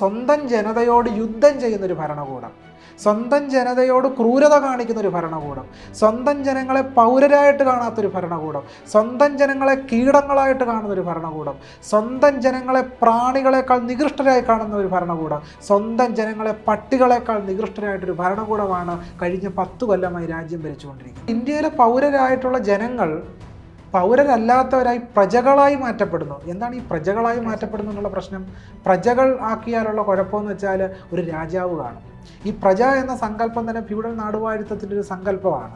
സ്വന്തം ജനതയോട് യുദ്ധം ചെയ്യുന്നൊരു ഭരണകൂടം, സ്വന്തം ജനതയോട് ക്രൂരത കാണിക്കുന്നൊരു ഭരണകൂടം, സ്വന്തം ജനങ്ങളെ പൗരരായിട്ട് കാണാത്തൊരു ഭരണകൂടം, സ്വന്തം ജനങ്ങളെ കീടങ്ങളായിട്ട് കാണുന്നൊരു ഭരണകൂടം, സ്വന്തം ജനങ്ങളെ പ്രാണികളെക്കാൾ നികൃഷ്ടരായി കാണുന്ന ഒരു ഭരണകൂടം, സ്വന്തം ജനങ്ങളെ പട്ടികളെക്കാൾ നികൃഷ്ടരായിട്ടൊരു ഭരണകൂടമാണ് കഴിഞ്ഞ 10 കൊല്ലമായി രാജ്യം ഭരിച്ചുകൊണ്ടിരിക്കുന്നത്. ഇന്ത്യയിലെ പൗരരായിട്ടുള്ള ജനങ്ങൾ പൗരരല്ലാത്തവരായി പ്രജകളായി മാറ്റപ്പെടുന്നു. എന്താണ് ഈ പ്രജകളായി മാറ്റപ്പെടുന്നു എന്നുള്ള പ്രശ്നം? പ്രജകൾ ആക്കിയാലുള്ള കുഴപ്പമെന്ന് വെച്ചാൽ ഒരു രാജാവ് കാണും. ഈ പ്രജ എന്ന സങ്കല്പം തന്നെ ഫ്യൂഡൽ നാടുവാഴിത്തത്തിൻ്റെ ഒരു സങ്കല്പമാണ്.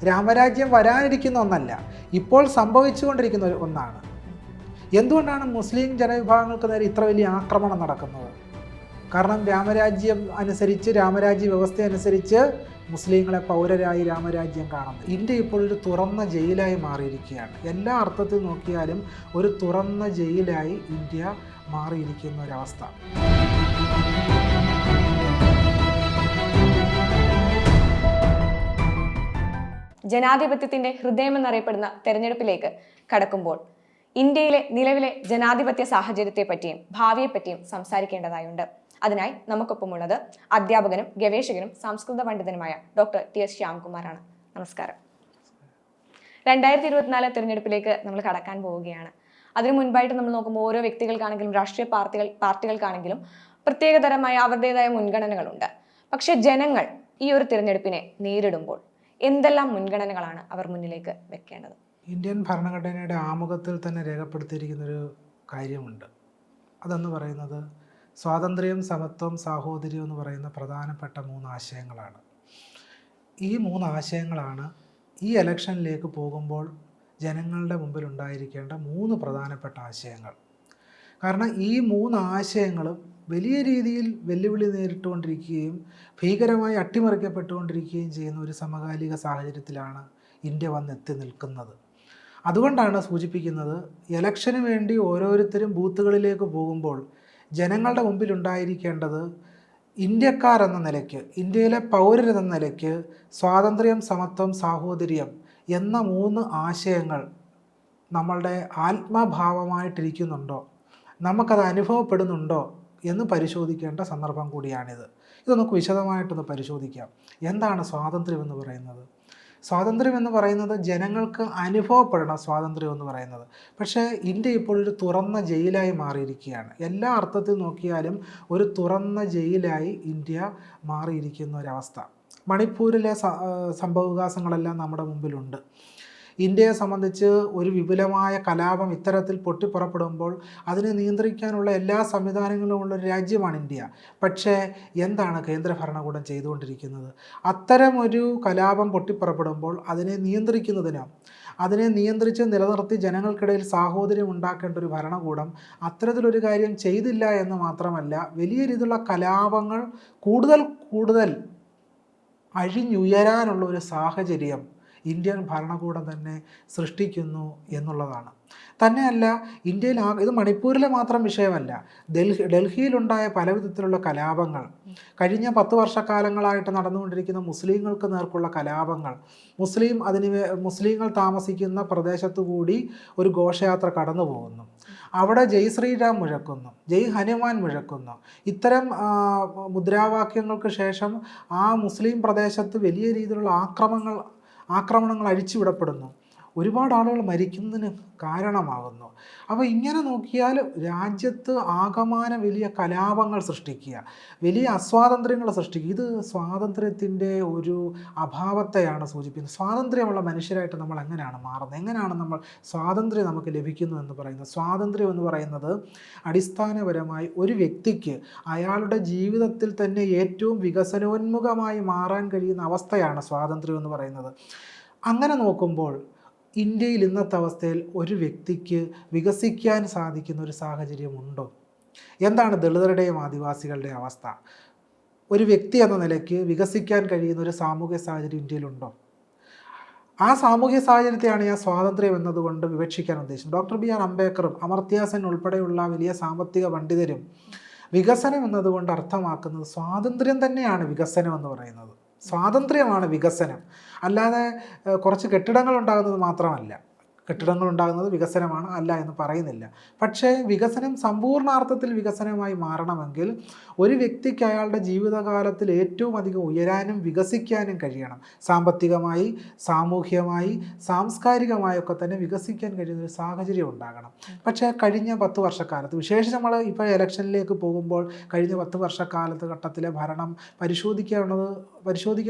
രാമരാജ്യം വരാനിരിക്കുന്ന ഒന്നല്ല, ഇപ്പോൾ സംഭവിച്ചുകൊണ്ടിരിക്കുന്ന ഒന്നാണ്. എന്തുകൊണ്ടാണ് മുസ്ലിം ജനവിഭാഗങ്ങൾക്ക് നേരെ ഇത്ര വലിയ ആക്രമണം നടക്കുന്നത്? കാരണം രാമരാജ്യം അനുസരിച്ച്, രാമരാജ്യ വ്യവസ്ഥ അനുസരിച്ച് മുസ്ലിങ്ങളെ പൗരരായി രാമരാജ്യം കാണുന്നു. ഇന്ത്യ ഇപ്പോൾ ഒരു തുറന്ന ജയിലായി മാറിയിരിക്കുകയാണ്. എല്ലാ അർത്ഥത്തിൽ നോക്കിയാലും ഒരു തുറന്ന ജയിലായി ഇന്ത്യ മാറിയിരിക്കുന്ന ഒരവസ്ഥ. ജനാധിപത്യത്തിന്റെ ഹൃദയമെന്നറിയപ്പെടുന്ന തെരഞ്ഞെടുപ്പിലേക്ക് കടക്കുമ്പോൾ ഇന്ത്യയിലെ നിലവിലെ ജനാധിപത്യ സാഹചര്യത്തെപ്പറ്റിയും ഭാവിയെപ്പറ്റിയും സംസാരിക്കേണ്ടതായുണ്ട്. അതിനായി നമുക്കൊപ്പമുള്ളത് അധ്യാപകനും ഗവേഷകനും സംസ്കൃത പണ്ഡിതനുമായ ഡോക്ടർ ടി.എസ്. ശ്യാംകുമാറാണ്. നമസ്കാരം. 2024 തിരഞ്ഞെടുപ്പിലേക്ക് നമ്മൾ കടക്കാൻ പോവുകയാണ്. അതിനു മുൻപായിട്ട് നമ്മൾ നോക്കുമ്പോൾ ഓരോ വ്യക്തികൾക്കാണെങ്കിലും രാഷ്ട്രീയ പാർട്ടികൾക്കാണെങ്കിലും പ്രത്യേകതരമായ അവരുടേതായ മുൻഗണനകളുണ്ട്. പക്ഷെ ജനങ്ങൾ ഈ ഒരു തിരഞ്ഞെടുപ്പിനെ നേരിടുമ്പോൾ എന്തെല്ലാം മുൻഗണനകളാണ് അവർ മുന്നിലേക്ക് വെക്കേണ്ടത്? ഇന്ത്യൻ ഭരണഘടനയുടെ ആമുഖത്തിൽ തന്നെ രേഖപ്പെടുത്തിയിരിക്കുന്നൊരു കാര്യമുണ്ട്. അതെന്ന് പറയുന്നത് സ്വാതന്ത്ര്യം, സമത്വം, സാഹോദര്യം എന്ന് പറയുന്ന പ്രധാനപ്പെട്ട 3 ആശയങ്ങളാണ്. ഈ 3 ആശയങ്ങളാണ് ഈ ഇലക്ഷനിലേക്ക് പോകുമ്പോൾ ജനങ്ങളുടെ മുമ്പിൽ ഉണ്ടായിരിക്കേണ്ട 3 പ്രധാനപ്പെട്ട ആശയങ്ങൾ. കാരണം ഈ 3 ആശയങ്ങളും വലിയ രീതിയിൽ വെല്ലുവിളി നേരിട്ടുകൊണ്ടിരിക്കുകയും ഭീകരമായി അട്ടിമറിക്കപ്പെട്ടുകൊണ്ടിരിക്കുകയും ചെയ്യുന്ന ഒരു സമകാലിക സാഹചര്യത്തിലാണ് ഇന്ത്യ വന്നെത്തി നിൽക്കുന്നത്. അതുകൊണ്ടാണ് സൂചിപ്പിക്കുന്നത്, ഇലക്ഷന് വേണ്ടി ഓരോരുത്തരും ബൂത്തുകളിലേക്ക് പോകുമ്പോൾ ജനങ്ങളുടെ മുമ്പിൽ ഉണ്ടായിരിക്കേണ്ടത് ഇന്ത്യക്കാരെന്ന നിലയ്ക്ക്, ഇന്ത്യയിലെ പൗരരെന്ന നിലയ്ക്ക് സ്വാതന്ത്ര്യം, സമത്വം, സാഹോദര്യം എന്ന 3 ആശയങ്ങൾ നമ്മളുടെ ആത്മഭാവമായിട്ടിരിക്കുന്നുണ്ടോ, നമുക്കത് അനുഭവപ്പെടുന്നുണ്ടോ എന്ന് പരിശോധിക്കേണ്ട സന്ദർഭം കൂടിയാണിത്. ഇത് നമുക്ക് വിശദമായിട്ടൊന്ന് പരിശോധിക്കാം. എന്താണ് സ്വാതന്ത്ര്യം എന്ന് പറയുന്നത്? സ്വാതന്ത്ര്യം എന്ന് പറയുന്നത് ജനങ്ങൾക്ക് അനുഭവപ്പെടണം സ്വാതന്ത്ര്യം എന്ന് പറയുന്നത്. പക്ഷേ ഇന്ത്യ ഇപ്പോൾ ഒരു തുറന്ന ജയിലായി മാറിയിരിക്കുകയാണ്. എല്ലാ അർത്ഥത്തിൽ നോക്കിയാലും ഒരു തുറന്ന ജയിലായി ഇന്ത്യ മാറിയിരിക്കുന്ന ഒരവസ്ഥ. മണിപ്പൂരിലെ സംഭവവികാസങ്ങളെല്ലാം നമ്മുടെ മുമ്പിലുണ്ട്. ഇന്ത്യയെ സംബന്ധിച്ച് ഒരു വിപുലമായ കലാപം ഇത്തരത്തിൽ പൊട്ടിപ്പുറപ്പെടുമ്പോൾ അതിനെ നിയന്ത്രിക്കാനുള്ള എല്ലാ സംവിധാനങ്ങളും ഉള്ള ഒരു രാജ്യമാണ് ഇന്ത്യ. പക്ഷേ എന്താണ് കേന്ദ്ര ഭരണകൂടം ചെയ്തുകൊണ്ടിരിക്കുന്നത്? അത്തരമൊരു കലാപം പൊട്ടിപ്പുറപ്പെടുമ്പോൾ അതിനെ നിയന്ത്രിക്കുന്നതിനും അതിനെ നിയന്ത്രിച്ച് നിലനിർത്തി ജനങ്ങൾക്കിടയിൽ സാഹോദര്യം ഉണ്ടാക്കേണ്ട ഒരു ഭരണകൂടം അത്തരത്തിലൊരു കാര്യം ചെയ്തില്ല എന്ന് മാത്രമല്ല, വലിയ രീതിയിലുള്ള കലാപങ്ങൾ കൂടുതൽ അഴിഞ്ഞുയരാനുള്ള ഒരു സാഹചര്യം ഇന്ത്യൻ ഭരണകൂടം തന്നെ സൃഷ്ടിക്കുന്നു എന്നുള്ളതാണ്. തന്നെയല്ല, ഇന്ത്യയിൽ ഇത് മണിപ്പൂരിലെ മാത്രം വിഷയമല്ല. ഡൽഹിയിലുണ്ടായ പല വിധത്തിലുള്ള കലാപങ്ങൾ, കഴിഞ്ഞ 10 വർഷക്കാലങ്ങളായിട്ട് നടന്നുകൊണ്ടിരിക്കുന്ന മുസ്ലിങ്ങൾക്ക് നേർക്കുള്ള കലാപങ്ങൾ, മുസ്ലിങ്ങൾ താമസിക്കുന്ന പ്രദേശത്തു കൂടി ഒരു ഘോഷയാത്ര കടന്നു പോകുന്നു. അവിടെ ജയ് ശ്രീരാം മുഴക്കുന്നു, ജയ് ഹനുമാൻ മുഴക്കുന്നു. ഇത്തരം മുദ്രാവാക്യങ്ങൾക്ക് ശേഷം ആ മുസ്ലിം പ്രദേശത്ത് വലിയ രീതിയിലുള്ള ആക്രമണങ്ങൾ അഴിച്ചുവിടപ്പെടുന്നു. ഒരുപാട് ആളുകൾ മരിക്കുന്നതിന് കാരണമാകുന്നു. അപ്പോൾ ഇങ്ങനെ നോക്കിയാൽ രാജ്യത്ത് ആകമാനം വലിയ കലാപങ്ങൾ സൃഷ്ടിക്കുക, വലിയ അസ്വാതന്ത്ര്യങ്ങൾ സൃഷ്ടിക്കുക, ഇത് സ്വാതന്ത്ര്യത്തിൻ്റെ ഒരു അഭാവത്തെയാണ് സൂചിപ്പിക്കുന്നത്. സ്വാതന്ത്ര്യമുള്ള മനുഷ്യരായിട്ട് നമ്മൾ എങ്ങനെയാണ് മാറുന്നത്? എങ്ങനെയാണ് നമ്മൾ സ്വാതന്ത്ര്യം നമുക്ക് ലഭിക്കുന്നു എന്ന് പറയുന്നത്? സ്വാതന്ത്ര്യം എന്ന് പറയുന്നത് അടിസ്ഥാനപരമായി ഒരു വ്യക്തിക്ക് അയാളുടെ ജീവിതത്തിൽ തന്നെ ഏറ്റവും വികസനോന്മുഖമായി മാറാൻ കഴിയുന്ന അവസ്ഥയാണ് സ്വാതന്ത്ര്യം എന്ന് പറയുന്നത്. അങ്ങനെ നോക്കുമ്പോൾ ഇന്ത്യയിൽ ഇന്നത്തെ അവസ്ഥയിൽ ഒരു വ്യക്തിക്ക് വികസിക്കാൻ സാധിക്കുന്ന ഒരു സാഹചര്യമുണ്ടോ? എന്താണ് ദളിതരുടെയും ആദിവാസികളുടെയും അവസ്ഥ? ഒരു വ്യക്തി എന്ന നിലയ്ക്ക് വികസിക്കാൻ കഴിയുന്ന ഒരു സാമൂഹ്യ സാഹചര്യം ഇന്ത്യയിലുണ്ടോ? ആ സാമൂഹ്യ സാഹചര്യത്തെയാണ് ഞാൻ സ്വാതന്ത്ര്യം എന്നതുകൊണ്ട് വിവക്ഷിക്കാൻ ഉദ്ദേശിച്ചത്. ഡോക്ടർ ബി ആർ അംബേദ്കറും അമർത്യ സെൻ ഉൾപ്പെടെയുള്ള വലിയ സാമ്പത്തിക പണ്ഡിതരും വികസനം എന്നതുകൊണ്ട് അർത്ഥമാക്കുന്നത് സ്വാതന്ത്ര്യം തന്നെയാണ്. വികസനം എന്ന് പറയുന്നത് സ്വാതന്ത്ര്യമാണ് വികസനം, അല്ലാതെ കുറച്ച് കെട്ടിടങ്ങൾ ഉണ്ടാകുന്നത് മാത്രമല്ല. കെട്ടിടങ്ങൾ ഉണ്ടാകുന്നത് വികസനമാണ്, അല്ല എന്ന് പറയുന്നില്ല. പക്ഷേ വികസനം സമ്പൂർണ്ണാർത്ഥത്തിൽ വികസനമായി മാറണമെങ്കിൽ ഒരു വ്യക്തിക്ക് അയാളുടെ ജീവിതകാലത്തിൽ ഏറ്റവും അധികം ഉയരാനും വികസിക്കാനും കഴിയണം. സാമ്പത്തികമായി, സാമൂഹ്യമായി, സാംസ്കാരികമായൊക്കെ തന്നെ വികസിക്കാൻ കഴിയുന്ന ഒരു സാഹചര്യം ഉണ്ടാകണം. പക്ഷേ കഴിഞ്ഞ 10 വർഷക്കാലത്ത്, വിശേഷിച്ച് നമ്മൾ ഇപ്പോൾ ഇലക്ഷനിലേക്ക് പോകുമ്പോൾ കഴിഞ്ഞ 10 വർഷക്കാലഘട്ടത്തിലെ ഭരണം പരിശോധിക്കുക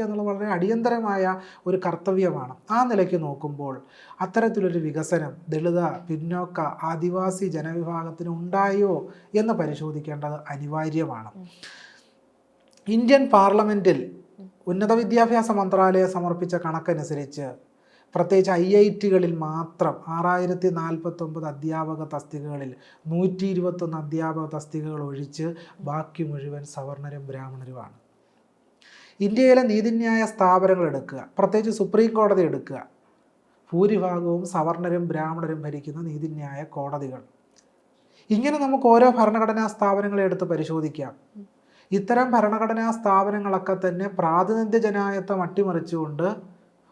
എന്നുള്ളത് വളരെ അടിയന്തരമായ ഒരു കർത്തവ്യമാണ്. ആ നിലയ്ക്ക് നോക്കുമ്പോൾ അത്തരത്തിലൊരു വികസനം ദളിത്, പിന്നോക്ക, ആദിവാസി ജനവിഭാഗത്തിന് ഉണ്ടായോ എന്ന് പരിശോധിക്കേണ്ടത് അനിവാര്യമാണ്. ഇന്ത്യൻ പാർലമെൻറ്റിൽ ഉന്നത വിദ്യാഭ്യാസ മന്ത്രാലയം സമർപ്പിച്ച കണക്കനുസരിച്ച് പ്രത്യേകിച്ച് IIT-കളിൽ മാത്രം 6049 അധ്യാപക തസ്തികകളിൽ 121 അധ്യാപക തസ്തികകൾ ഒഴിച്ച് ബാക്കി മുഴുവൻ സവർണരും ബ്രാഹ്മണരുമാണ്. ഇന്ത്യയിലെ നീതിന്യായ സ്ഥാപനങ്ങൾ എടുക്കുക, പ്രത്യേകിച്ച് സുപ്രീം കോടതി എടുക്കുക, ഭൂരിഭാഗവും സവർണരും ബ്രാഹ്മണരും ഭരിക്കുന്ന നീതിന്യായ കോടതികൾ. ഇങ്ങനെ നമുക്ക് ഓരോ ഭരണഘടനാ സ്ഥാപനങ്ങളെ എടുത്ത് പരിശോധിക്കാം. ഇത്തരം ഭരണഘടനാ സ്ഥാപനങ്ങളൊക്കെ തന്നെ പ്രാതിനിധ്യ ജനായത്വം അട്ടിമറിച്ചുകൊണ്ട്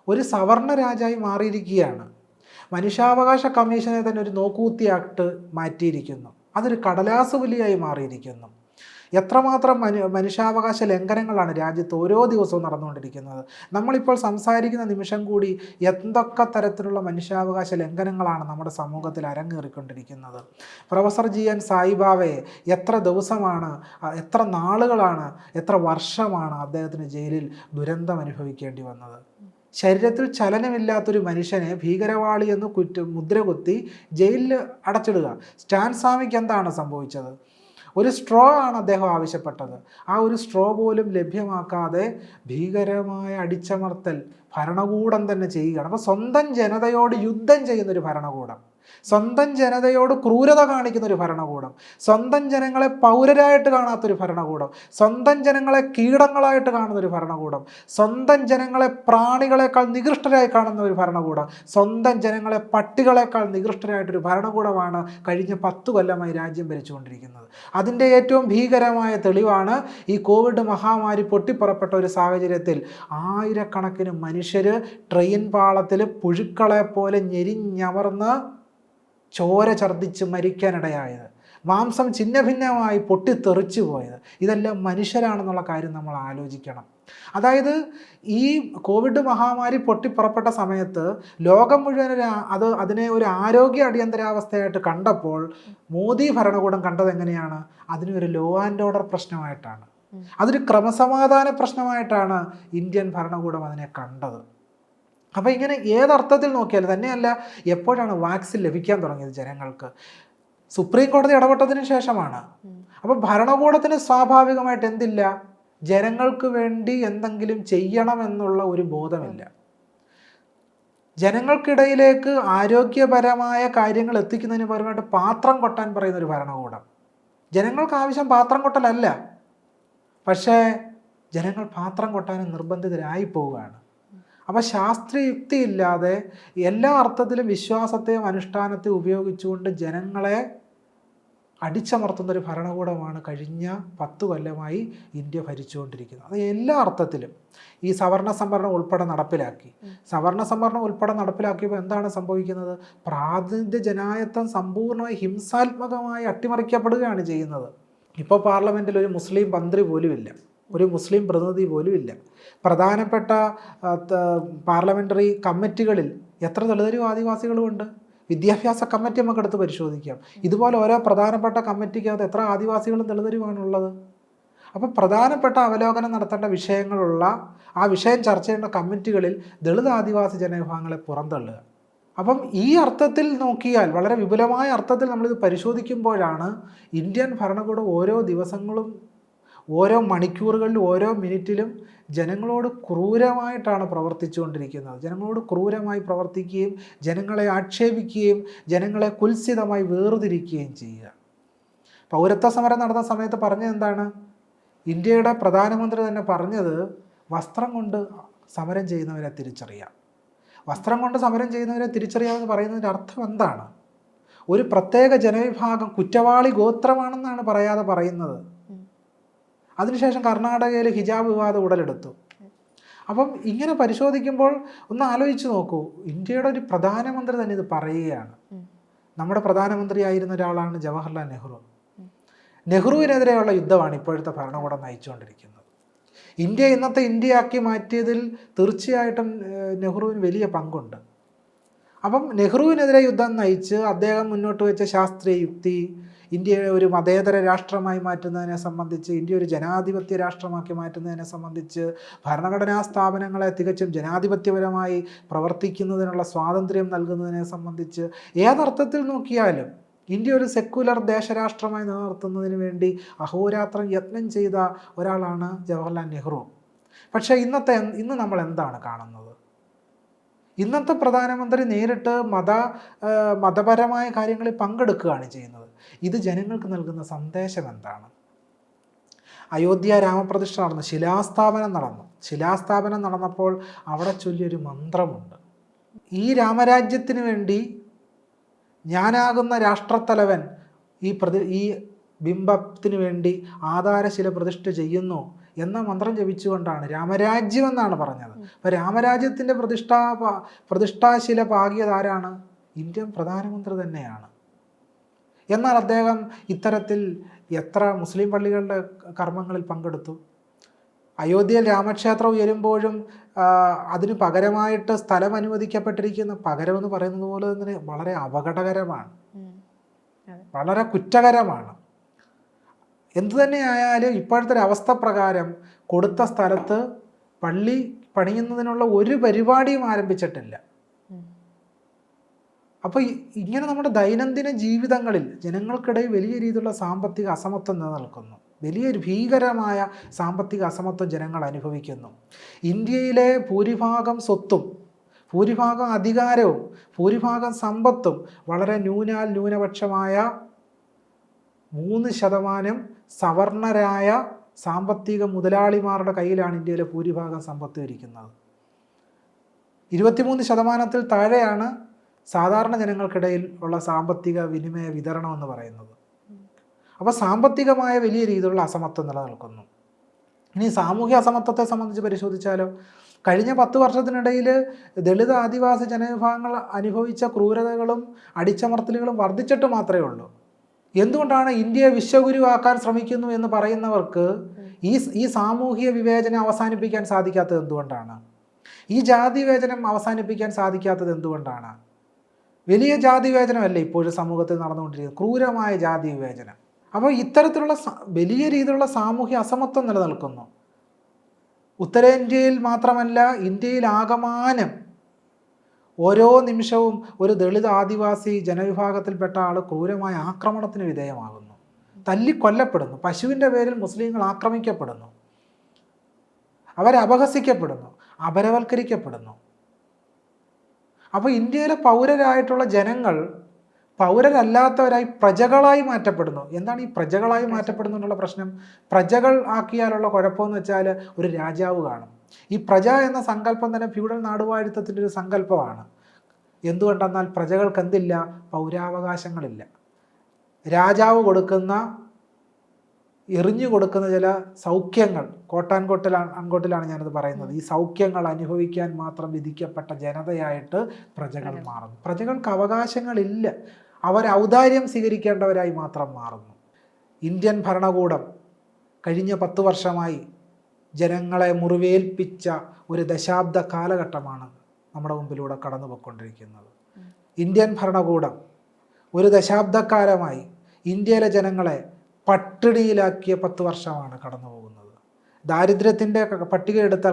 ഒരു സവർണ രാജായി മാറിയിരിക്കുകയാണ്. മനുഷ്യാവകാശ കമ്മീഷനെ തന്നെ ഒരു നോക്കൂത്തി ആക്ട് മാറ്റിയിരിക്കുന്നു. അതൊരു കടലാസ് പുലിയായി മാറിയിരിക്കുന്നു. എത്രമാത്രം മനുഷ്യാവകാശ ലംഘനങ്ങളാണ് രാജ്യത്ത് ഓരോ ദിവസവും നടന്നുകൊണ്ടിരിക്കുന്നത്. നമ്മളിപ്പോൾ സംസാരിക്കുന്ന നിമിഷം കൂടി എന്തൊക്കെ തരത്തിലുള്ള മനുഷ്യാവകാശ ലംഘനങ്ങളാണ് നമ്മുടെ സമൂഹത്തിൽ അരങ്ങേറിക്കൊണ്ടിരിക്കുന്നത്. പ്രൊഫസർ GN സായിബാബയെ എത്ര ദിവസമാണ്, എത്ര നാളുകളാണ്, എത്ര വർഷമാണ് അദ്ദേഹത്തിന് ജയിലിൽ ദുരന്തം അനുഭവിക്കേണ്ടി വന്നത്. ശരീരത്തിൽ ചലനമില്ലാത്തൊരു മനുഷ്യനെ ഭീകരവാളി എന്ന് മുദ്ര കുത്തി ജയിലിൽ അടച്ചിടുക. സ്റ്റാൻ സ്വാമിക്ക് എന്താണ് സംഭവിച്ചത്? ഒരു സ്ട്രോ ആണ് അദ്ദേഹം ആവശ്യപ്പെട്ടത്. ആ ഒരു സ്ട്രോ പോലും ലഭ്യമാക്കാതെ ഭീകരമായ അടിച്ചമർത്തൽ ഭരണകൂടം തന്നെ ചെയ്യുകയാണ്. അപ്പോൾ സ്വന്തം ജനതയോട് യുദ്ധം ചെയ്യുന്നൊരു ഭരണകൂടം, സ്വന്തം ജനതയോട് ക്രൂരത കാണിക്കുന്നൊരു ഭരണകൂടം, സ്വന്തം ജനങ്ങളെ പൗരരായിട്ട് കാണാത്തൊരു ഭരണകൂടം, സ്വന്തം ജനങ്ങളെ കീടങ്ങളായിട്ട് കാണുന്നൊരു ഭരണകൂടം, സ്വന്തം ജനങ്ങളെ പ്രാണികളെക്കാൾ നികൃഷ്ടരായി കാണുന്ന ഒരു ഭരണകൂടം, സ്വന്തം ജനങ്ങളെ പട്ടികളെക്കാൾ നികൃഷ്ടരായിട്ടൊരു ഭരണകൂടമാണ് കഴിഞ്ഞ 10 കൊല്ലമായി രാജ്യം ഭരിച്ചുകൊണ്ടിരിക്കുന്നത്. അതിൻ്റെ ഏറ്റവും ഭീകരമായ തെളിവാണ് ഈ കോവിഡ് മഹാമാരി പൊട്ടിപ്പുറപ്പെട്ട ഒരു സാഹചര്യത്തിൽ ആയിരക്കണക്കിന് മനുഷ്യർ ട്രെയിൻ പാളത്തിൽ പുഴുക്കളെ പോലെ ഞെരിഞ്ഞമർന്ന് ചോര ഛർദ്ദിച്ച് മരിക്കാനിടയായത്, മാംസം ഛിന്നഭിന്നമായി പൊട്ടിത്തെറിച്ചു പോയത്, ഇതെല്ലാം മനുഷ്യരാണെന്നുള്ള കാര്യം നമ്മൾ ആലോചിക്കണം. അതായത് ഈ കോവിഡ് മഹാമാരി പൊട്ടിപ്പുറപ്പെട്ട സമയത്ത് ലോകം മുഴുവൻ അതിനെ ഒരു ആരോഗ്യ അടിയന്തരാവസ്ഥയായിട്ട് കണ്ടപ്പോൾ മോദി ഭരണകൂടം കണ്ടത് എങ്ങനെയാണ്? അതിനൊരു ലോ ആൻഡ് ഓർഡർ പ്രശ്നമായിട്ടാണ്, അതൊരു ക്രമസമാധാന പ്രശ്നമായിട്ടാണ് ഇന്ത്യൻ ഭരണകൂടം അതിനെ കണ്ടത്. അപ്പോൾ ഇങ്ങനെ ഏതർത്ഥത്തിൽ നോക്കിയാലും തന്നെയല്ല, എപ്പോഴാണ് വാക്സിൻ ലഭിക്കാൻ തുടങ്ങിയത് ജനങ്ങൾക്ക്? സുപ്രീം കോടതി ഇടപെട്ടതിന് ശേഷമാണ്. അപ്പോൾ ഭരണകൂടത്തിന് സ്വാഭാവികമായിട്ട് എന്തില്ല? ജനങ്ങൾക്ക് വേണ്ടി എന്തെങ്കിലും ചെയ്യണമെന്നുള്ള ഒരു ബോധമില്ല. ജനങ്ങൾക്കിടയിലേക്ക് ആരോഗ്യപരമായ കാര്യങ്ങൾ എത്തിക്കുന്നതിന് പകരമായിട്ട് പാത്രം കൊട്ടാൻ പറയുന്ന ഒരു ഭരണകൂടം. ജനങ്ങൾക്ക് ആവശ്യം പാത്രം കൊട്ടലല്ല, പക്ഷേ ജനങ്ങൾ പാത്രം കൊട്ടാനും നിർബന്ധിതരായി പോവുകയാണ്. അപ്പോൾ ശാസ്ത്രയുക്തിയില്ലാതെ എല്ലാ അർത്ഥത്തിലും വിശ്വാസത്തെയും അനുഷ്ഠാനത്തെയും ഉപയോഗിച്ചുകൊണ്ട് ജനങ്ങളെ അടിച്ചമർത്തുന്നൊരു ഭരണകൂടമാണ് കഴിഞ്ഞ 10 കൊല്ലമായി ഇന്ത്യ ഭരിച്ചുകൊണ്ടിരിക്കുന്നത്. അത് എല്ലാ അർത്ഥത്തിലും ഈ സവർണ സംവരണം ഉൾപ്പെടെ നടപ്പിലാക്കി. സവർണ സംവരണം ഉൾപ്പെടെ നടപ്പിലാക്കിയപ്പോൾ എന്താണ് സംഭവിക്കുന്നത്? പ്രാതിനിധ്യ ജനായത്വം സമ്പൂർണ്ണമായി ഹിംസാത്മകമായി അട്ടിമറിക്കപ്പെടുകയാണ് ചെയ്യുന്നത്. ഇപ്പോൾ പാർലമെൻറ്റിൽ ഒരു മുസ്ലിം മന്ത്രി പോലുമില്ല, ഒരു മുസ്ലിം പ്രതിനിധി പോലുമില്ല. പ്രധാനപ്പെട്ട പാർലമെൻ്ററി കമ്മിറ്റികളിൽ എത്ര ദളിതരും ആദിവാസികളും ഉണ്ട്? വിദ്യാഭ്യാസ കമ്മിറ്റി നമുക്ക് എടുത്ത് പരിശോധിക്കാം. ഇതുപോലെ ഓരോ പ്രധാനപ്പെട്ട കമ്മിറ്റിക്കകത്ത് എത്ര ആദിവാസികളും ദളിതരുമാണുള്ളത്? അപ്പോൾ പ്രധാനപ്പെട്ട അവലോകനം നടത്തേണ്ട വിഷയങ്ങളുള്ള ആ വിഷയം ചർച്ച ചെയ്യേണ്ട കമ്മിറ്റികളിൽ ദളിത് ആദിവാസി ജനവിഭാഗങ്ങളെ പുറന്തള്ളുക. അപ്പം ഈ അർത്ഥത്തിൽ നോക്കിയാൽ, വളരെ വിപുലമായ അർത്ഥത്തിൽ നമ്മളിത് പരിശോധിക്കുമ്പോഴാണ് ഇന്ത്യൻ ഭരണകൂടം ഓരോ ദിവസങ്ങളും, ഓരോ മണിക്കൂറുകളിലും, ഓരോ മിനിറ്റിലും ജനങ്ങളോട് ക്രൂരമായിട്ടാണ് പ്രവർത്തിച്ചുകൊണ്ടിരിക്കുന്നത്. ജനങ്ങളോട് ക്രൂരമായി പ്രവർത്തിക്കുകയും ജനങ്ങളെ ആക്ഷേപിക്കുകയും ജനങ്ങളെ കുൽസിതമായി വേർതിരിക്കുകയും ചെയ്യുക. പൗരത്വ സമരം നടന്ന സമയത്ത് പറഞ്ഞത് എന്താണ്? ഇന്ത്യയുടെ പ്രധാനമന്ത്രി തന്നെ പറഞ്ഞത്, വസ്ത്രം കൊണ്ട് സമരം ചെയ്യുന്നവരെ തിരിച്ചറിയാം. വസ്ത്രം കൊണ്ട് സമരം ചെയ്യുന്നവരെ തിരിച്ചറിയാമെന്ന് പറയുന്നതിൻ്റെ അർത്ഥം എന്താണ്? ഒരു പ്രത്യേക ജനവിഭാഗം കുറ്റവാളി ഗോത്രമാണെന്നാണ് പറയാതെ പറയുന്നത്. അതിനുശേഷം കർണാടകയിൽ ഹിജാബ് വിവാദം ഉടലെടുത്തു. അപ്പം ഇങ്ങനെ പരിശോധിക്കുമ്പോൾ ഒന്ന് ആലോചിച്ച് നോക്കൂ, ഇന്ത്യയുടെ ഒരു പ്രധാനമന്ത്രി തന്നെ ഇത് പറയുകയാണ്. നമ്മുടെ പ്രധാനമന്ത്രിയായിരുന്ന ഒരാളാണ് ജവഹർലാൽ നെഹ്റു. നെഹ്റുവിനെതിരെയുള്ള യുദ്ധമാണ് ഇപ്പോഴത്തെ ഭരണകൂടം നയിച്ചുകൊണ്ടിരിക്കുന്നത്. ഇന്ത്യ ഇന്നത്തെ ഇന്ത്യയാക്കി മാറ്റിയതിൽ തീർച്ചയായിട്ടും നെഹ്റുവിന് വലിയ പങ്കുണ്ട്. അപ്പം നെഹ്റുവിനെതിരെ യുദ്ധം നയിച്ച് അദ്ദേഹം മുന്നോട്ട് വെച്ച ശാസ്ത്രീയ യുക്തി, ഇന്ത്യയെ ഒരു മതേതര രാഷ്ട്രമായി മാറ്റുന്നതിനെ സംബന്ധിച്ച്, ഇന്ത്യ ഒരു ജനാധിപത്യ രാഷ്ട്രമാക്കി മാറ്റുന്നതിനെ സംബന്ധിച്ച്, ഭരണഘടനാ സ്ഥാപനങ്ങളെ തികച്ചും ജനാധിപത്യപരമായി പ്രവർത്തിക്കുന്നതിനുള്ള സ്വാതന്ത്ര്യം നൽകുന്നതിനെ സംബന്ധിച്ച് ഏതർത്ഥത്തിൽ നോക്കിയാലും ഇന്ത്യ ഒരു സെക്കുലർ ദേശരാഷ്ട്രമായി നിലനിർത്തുന്നതിന് വേണ്ടി അഹോരാത്രം യത്നം ചെയ്ത ഒരാളാണ് ജവഹർലാൽ നെഹ്റു. പക്ഷേ ഇന്ന് നമ്മൾ എന്താണ് കാണുന്നത്? ഇന്നത്തെ പ്രധാനമന്ത്രി നേരിട്ട് മതപരമായ കാര്യങ്ങളിൽ പങ്കെടുക്കുകയാണ് ചെയ്യുന്നത്. ഇത് ജനങ്ങൾക്ക് നൽകുന്ന സന്ദേശം എന്താണ്? അയോധ്യ രാമപ്രതിഷ്ഠ നടന്നു, ശിലാസ്ഥാപനം നടന്നപ്പോൾ അവിടെ ചൊല്ലിയൊരു മന്ത്രമുണ്ട്. ഈ രാമരാജ്യത്തിന് വേണ്ടി ഞാനാകുന്ന രാഷ്ട്രത്തലവൻ ഈ ബിംബത്തിന് വേണ്ടി ആധാരശില പ്രതിഷ്ഠ ചെയ്യുന്നു എന്ന മന്ത്രം ജപിച്ചുകൊണ്ടാണ് രാമരാജ്യം എന്നാണ് പറഞ്ഞത്. അപ്പോൾ രാമരാജ്യത്തിൻ്റെ പ്രതിഷ്ഠാശില പാകിയത് ആരാണ്? ഇന്ത്യൻ പ്രധാനമന്ത്രി തന്നെയാണ്. എന്നാൽ അദ്ദേഹം ഇത്തരത്തിൽ എത്ര മുസ്ലിം പള്ളികളുടെ കർമ്മങ്ങളിൽ പങ്കെടുത്തു? അയോധ്യയിൽ രാമക്ഷേത്രം ഉയരുമ്പോഴും അതിന് പകരമായിട്ട് സ്ഥലം അനുവദിക്കപ്പെട്ടിരിക്കുന്ന പകരമെന്ന് പറയുന്നത് പോലെ തന്നെ വളരെ അപകടകരമാണ്, വളരെ കുറ്റകരമാണ്. എന്തു തന്നെയായാലും ഇപ്പോഴത്തെ ഒരു അവസ്ഥ പ്രകാരം കൊടുത്ത സ്ഥലത്ത് പള്ളി പണിയുന്നതിനുള്ള ഒരു പരിപാടിയും ആരംഭിച്ചിട്ടില്ല. അപ്പോൾ ഇങ്ങനെ നമ്മുടെ ദൈനംദിന ജീവിതങ്ങളിൽ ജനങ്ങൾക്കിടയിൽ വലിയ രീതിയിലുള്ള സാമ്പത്തിക അസമത്വം നിലനിൽക്കുന്നു. വലിയൊരു ഭീകരമായ സാമ്പത്തിക അസമത്വം ജനങ്ങൾ അനുഭവിക്കുന്നു. ഇന്ത്യയിലെ ഭൂരിഭാഗം സ്വത്തും ഭൂരിഭാഗം അധികാരവും ഭൂരിഭാഗം സമ്പത്തും വളരെ ന്യൂനപക്ഷമായ 3% സവർണരായ സാമ്പത്തിക മുതലാളിമാരുടെ കയ്യിലാണ് ഇന്ത്യയിലെ ഭൂരിഭാഗം സമ്പത്ത് ഇരിക്കുന്നത്. 23% താഴെയാണ് സാധാരണ ജനങ്ങൾക്കിടയിൽ ഉള്ള സാമ്പത്തിക വിനിമയ വിതരണം എന്ന് പറയുന്നത്. അപ്പോൾ സാമ്പത്തികമായ വലിയ രീതിയിലുള്ള അസമത്വം നിലനിൽക്കുന്നു. ഇനി സാമൂഹ്യ അസമത്വത്തെ സംബന്ധിച്ച് പരിശോധിച്ചാലോ, കഴിഞ്ഞ 10 വർഷത്തിനിടയിൽ ദളിത് ആദിവാസി ജനവിഭാഗങ്ങൾ അനുഭവിച്ച ക്രൂരതകളും അടിച്ചമർത്തലുകളും വർദ്ധിച്ചിട്ട് മാത്രമേ ഉള്ളൂ. എന്തുകൊണ്ടാണ് ഇന്ത്യയെ വിശ്വഗുരുവാക്കാൻ ശ്രമിക്കുന്നു എന്ന് പറയുന്നവർക്ക് ഈ സാമൂഹിക വിവേചനം അവസാനിപ്പിക്കാൻ സാധിക്കാത്തത് എന്തുകൊണ്ടാണ്? ഈ ജാതി വിവേചനം അവസാനിപ്പിക്കാൻ സാധിക്കാത്തത് എന്തുകൊണ്ടാണ്? വലിയ ജാതി വിവേചനമല്ലേ ഇപ്പോഴും സമൂഹത്തിൽ നടന്നുകൊണ്ടിരിക്കുന്നത്, ക്രൂരമായ ജാതി വിവേചനം. അപ്പോൾ ഇത്തരത്തിലുള്ള വലിയ രീതിയിലുള്ള സാമൂഹ്യ അസമത്വം നിലനിൽക്കുന്നു. ഉത്തരേന്ത്യയിൽ മാത്രമല്ല, ഇന്ത്യയിൽ ആകമാനം ഓരോ നിമിഷവും ഒരു ദളിത് ആദിവാസി ജനവിഭാഗത്തിൽപ്പെട്ട ആൾ ക്രൂരമായ ആക്രമണത്തിന് വിധേയമാകുന്നു, തല്ലിക്കൊല്ലപ്പെടുന്നു. പശുവിൻ്റെ പേരിൽ മുസ്ലിങ്ങൾ ആക്രമിക്കപ്പെടുന്നു, അവരപഹസിക്കപ്പെടുന്നു, അപരവൽക്കരിക്കപ്പെടുന്നു. അപ്പോൾ ഇന്ത്യയിലെ പൗരരായിട്ടുള്ള ജനങ്ങൾ പൗരരല്ലാത്തവരായി പ്രജകളായി മാറ്റപ്പെടുന്നു. എന്താണ് ഈ പ്രജകളായി മാറ്റപ്പെടുന്നു എന്നുള്ള പ്രശ്നം? പ്രജകൾ ആക്കിയാലുള്ള കുഴപ്പമെന്ന് വെച്ചാൽ ഒരു രാജാവ് കാണും. ഈ പ്രജ എന്ന സങ്കല്പം തന്നെ ഫ്യൂഡൽ നാടുവാഴിത്തത്തിൻ്റെ ഒരു സങ്കല്പമാണ്. എന്തുകൊണ്ടെന്നാൽ പ്രജകൾക്ക് എന്തില്ല? പൗരാവകാശങ്ങളില്ല. രാജാവ് എറിഞ്ഞു കൊടുക്കുന്ന ചില സൗഖ്യങ്ങൾ, അൺകോട്ടിലാണ് ഞാനത് പറയുന്നത്, ഈ സൗഖ്യങ്ങൾ അനുഭവിക്കാൻ മാത്രം വിധിക്കപ്പെട്ട ജനതയായിട്ട് പ്രജകൾ മാറുന്നു. പ്രജകൾക്ക് അവകാശങ്ങളില്ല, അവർ ഔദാര്യം സ്വീകരിക്കേണ്ടവരായി മാത്രം മാറുന്നു. ഇന്ത്യൻ ഭരണകൂടം കഴിഞ്ഞ 10 വർഷമായി ജനങ്ങളെ മുറിവേൽപ്പിച്ച ഒരു ദശാബ്ദ കാലഘട്ടമാണ് നമ്മുടെ മുമ്പിലൂടെ കടന്നു പോയിക്കൊണ്ടിരിക്കുന്നത്. ഇന്ത്യൻ ഭരണകൂടം ഒരു ദശാബ്ദക്കാലമായി ഇന്ത്യയിലെ ജനങ്ങളെ പട്ടിണിയിലാക്കിയ 10 വർഷമാണ് കടന്നു പോകുന്നത്. ദാരിദ്ര്യത്തിൻ്റെ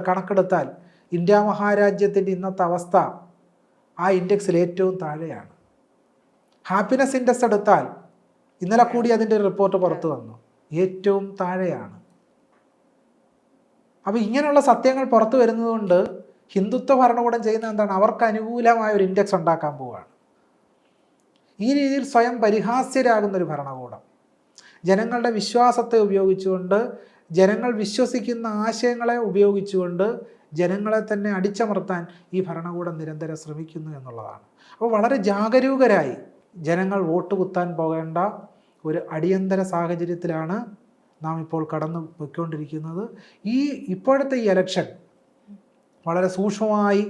കണക്കെടുത്താൽ ഇന്ത്യ മഹാരാജ്യത്തിൻ്റെ ഇന്നത്തെ അവസ്ഥ ആ ഇൻഡെക്സിൽ ഏറ്റവും താഴെയാണ്. ഹാപ്പിനെസ് ഇൻഡെക്സ് എടുത്താൽ ഇന്നലെ കൂടി അതിൻ്റെ ഒരു റിപ്പോർട്ട് പുറത്തു വന്നു, ഏറ്റവും താഴെയാണ്. അപ്പോൾ ഇങ്ങനെയുള്ള സത്യങ്ങൾ പുറത്തു വരുന്നതുകൊണ്ട് ഹിന്ദുത്വ ഭരണകൂടം ചെയ്യുന്ന എന്താണ്? അവർക്ക് അനുകൂലമായ ഒരു ഇൻഡെക്സ് ഉണ്ടാക്കാൻ പോവുകയാണ്. ഈ രീതിയിൽ സ്വയം പരിഹാസ്യരാകുന്നൊരു ഭരണകൂടം, ജനങ്ങളുടെ വിശ്വാസത്തെ ഉപയോഗിച്ചുകൊണ്ട്, ജനങ്ങൾ വിശ്വസിക്കുന്ന ആശയങ്ങളെ ഉപയോഗിച്ചുകൊണ്ട് ജനങ്ങളെ തന്നെ അടിച്ചമർത്താൻ ഈ ഭരണകൂടം നിരന്തരം ശ്രമിക്കുന്നു എന്നുള്ളതാണ്. അപ്പോൾ വളരെ ജാഗരൂകരായി ജനങ്ങൾ വോട്ട് കുത്താൻ പോകേണ്ട ഒരു അടിയന്തര സാഹചര്യത്തിലാണ് നാം ഇപ്പോൾ കടന്നു പോയിക്കൊണ്ടിരിക്കുന്നത്. ഇപ്പോഴത്തെ ഈ ഇലക്ഷൻ വളരെ സൂക്ഷ്മമായി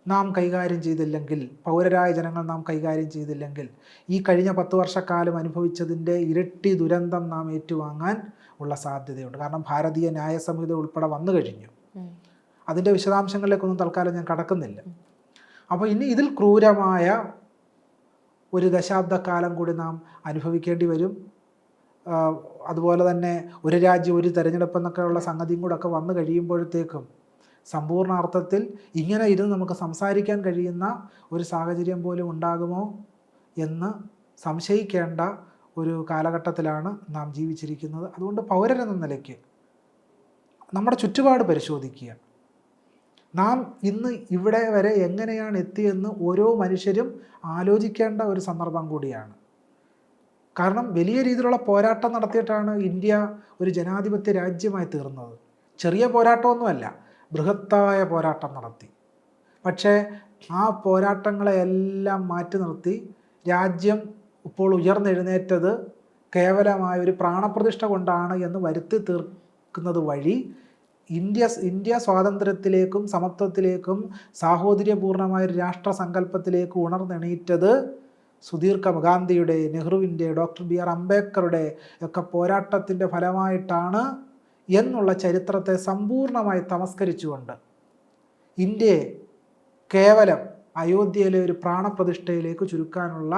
നാം കൈകാര്യം ചെയ്തില്ലെങ്കിൽ, പൗരരായ ജനങ്ങൾ നാം കൈകാര്യം ചെയ്തില്ലെങ്കിൽ, ഈ കഴിഞ്ഞ 10 വർഷക്കാലം അനുഭവിച്ചതിൻ്റെ ഇരട്ടി ദുരന്തം നാം ഏറ്റുവാങ്ങാൻ ഉള്ള സാധ്യതയുണ്ട്. കാരണം ഭാരതീയ ന്യായ സംഹിത ഉൾപ്പെടെ വന്നു കഴിഞ്ഞു. അതിൻ്റെ വിശദാംശങ്ങളിലേക്കൊന്നും തൽക്കാലം ഞാൻ കടക്കുന്നില്ല. അപ്പോൾ ഇനി ഇതിൽ ക്രൂരമായ ഒരു ദശാബ്ദക്കാലം കൂടി നാം അനുഭവിക്കേണ്ടി വരും. അതുപോലെ തന്നെ ഒരു രാജ്യം ഒരു തെരഞ്ഞെടുപ്പ് എന്നൊക്കെയുള്ള സംഗതിയും കൂടെ ഒക്കെ വന്നു കഴിയുമ്പോഴത്തേക്കും സമ്പൂർണ്ണ അർത്ഥത്തിൽ ഇങ്ങനെ ഇരുന്ന് നമുക്ക് സംസാരിക്കാൻ കഴിയുന്ന ഒരു സാഹചര്യം പോലും ഉണ്ടാകുമോ എന്ന് സംശയിക്കേണ്ട ഒരു കാലഘട്ടത്തിലാണ് നാം ജീവിച്ചിരിക്കുന്നത്. അതുകൊണ്ട് പൗരരെന്ന നിലയ്ക്ക് നമ്മുടെ ചുറ്റുപാട് പരിശോധിക്കുക. നാം ഇന്ന് ഇവിടെ വരെ എങ്ങനെയാണ് എത്തിയെന്ന് ഓരോ മനുഷ്യരും ആലോചിക്കേണ്ട ഒരു സന്ദർഭം കൂടിയാണ്. കാരണം വലിയ രീതിയിലുള്ള പോരാട്ടം നടത്തിയിട്ടാണ് ഇന്ത്യ ഒരു ജനാധിപത്യ രാജ്യമായി തീർന്നത്. ചെറിയ പോരാട്ടമൊന്നുമല്ല, ബൃഹത്തായ പോരാട്ടം നടത്തി. പക്ഷേ ആ പോരാട്ടങ്ങളെയെല്ലാം മാറ്റി നിർത്തി രാജ്യം ഇപ്പോൾ ഉയർന്നെഴുന്നേറ്റത് കേവലമായ ഒരു പ്രാണപ്രതിഷ്ഠ കൊണ്ടാണ് എന്ന് വരുത്തി തീർക്കുന്നത് വഴി ഇന്ത്യ സ്വാതന്ത്ര്യത്തിലേക്കും സമത്വത്തിലേക്കും സാഹോദര്യപൂർണമായ ഒരു രാഷ്ട്രസങ്കല്പത്തിലേക്കും ഉണർന്നെണീറ്റത് ഗാന്ധിയുടെ, നെഹ്റുവിൻ്റെ, ഡോക്ടർ BR അംബേദ്കറുടെ ഒക്കെ പോരാട്ടത്തിൻ്റെ ഫലമായിട്ടാണ് എന്നുള്ള ചരിത്രത്തെ സമ്പൂർണ്ണമായി തമസ്കരിച്ചുകൊണ്ട് ഇന്ത്യയെ കേവലം അയോധ്യയിലെ ഒരു പ്രാണപ്രതിഷ്ഠയിലേക്ക് ചുരുക്കാനുള്ള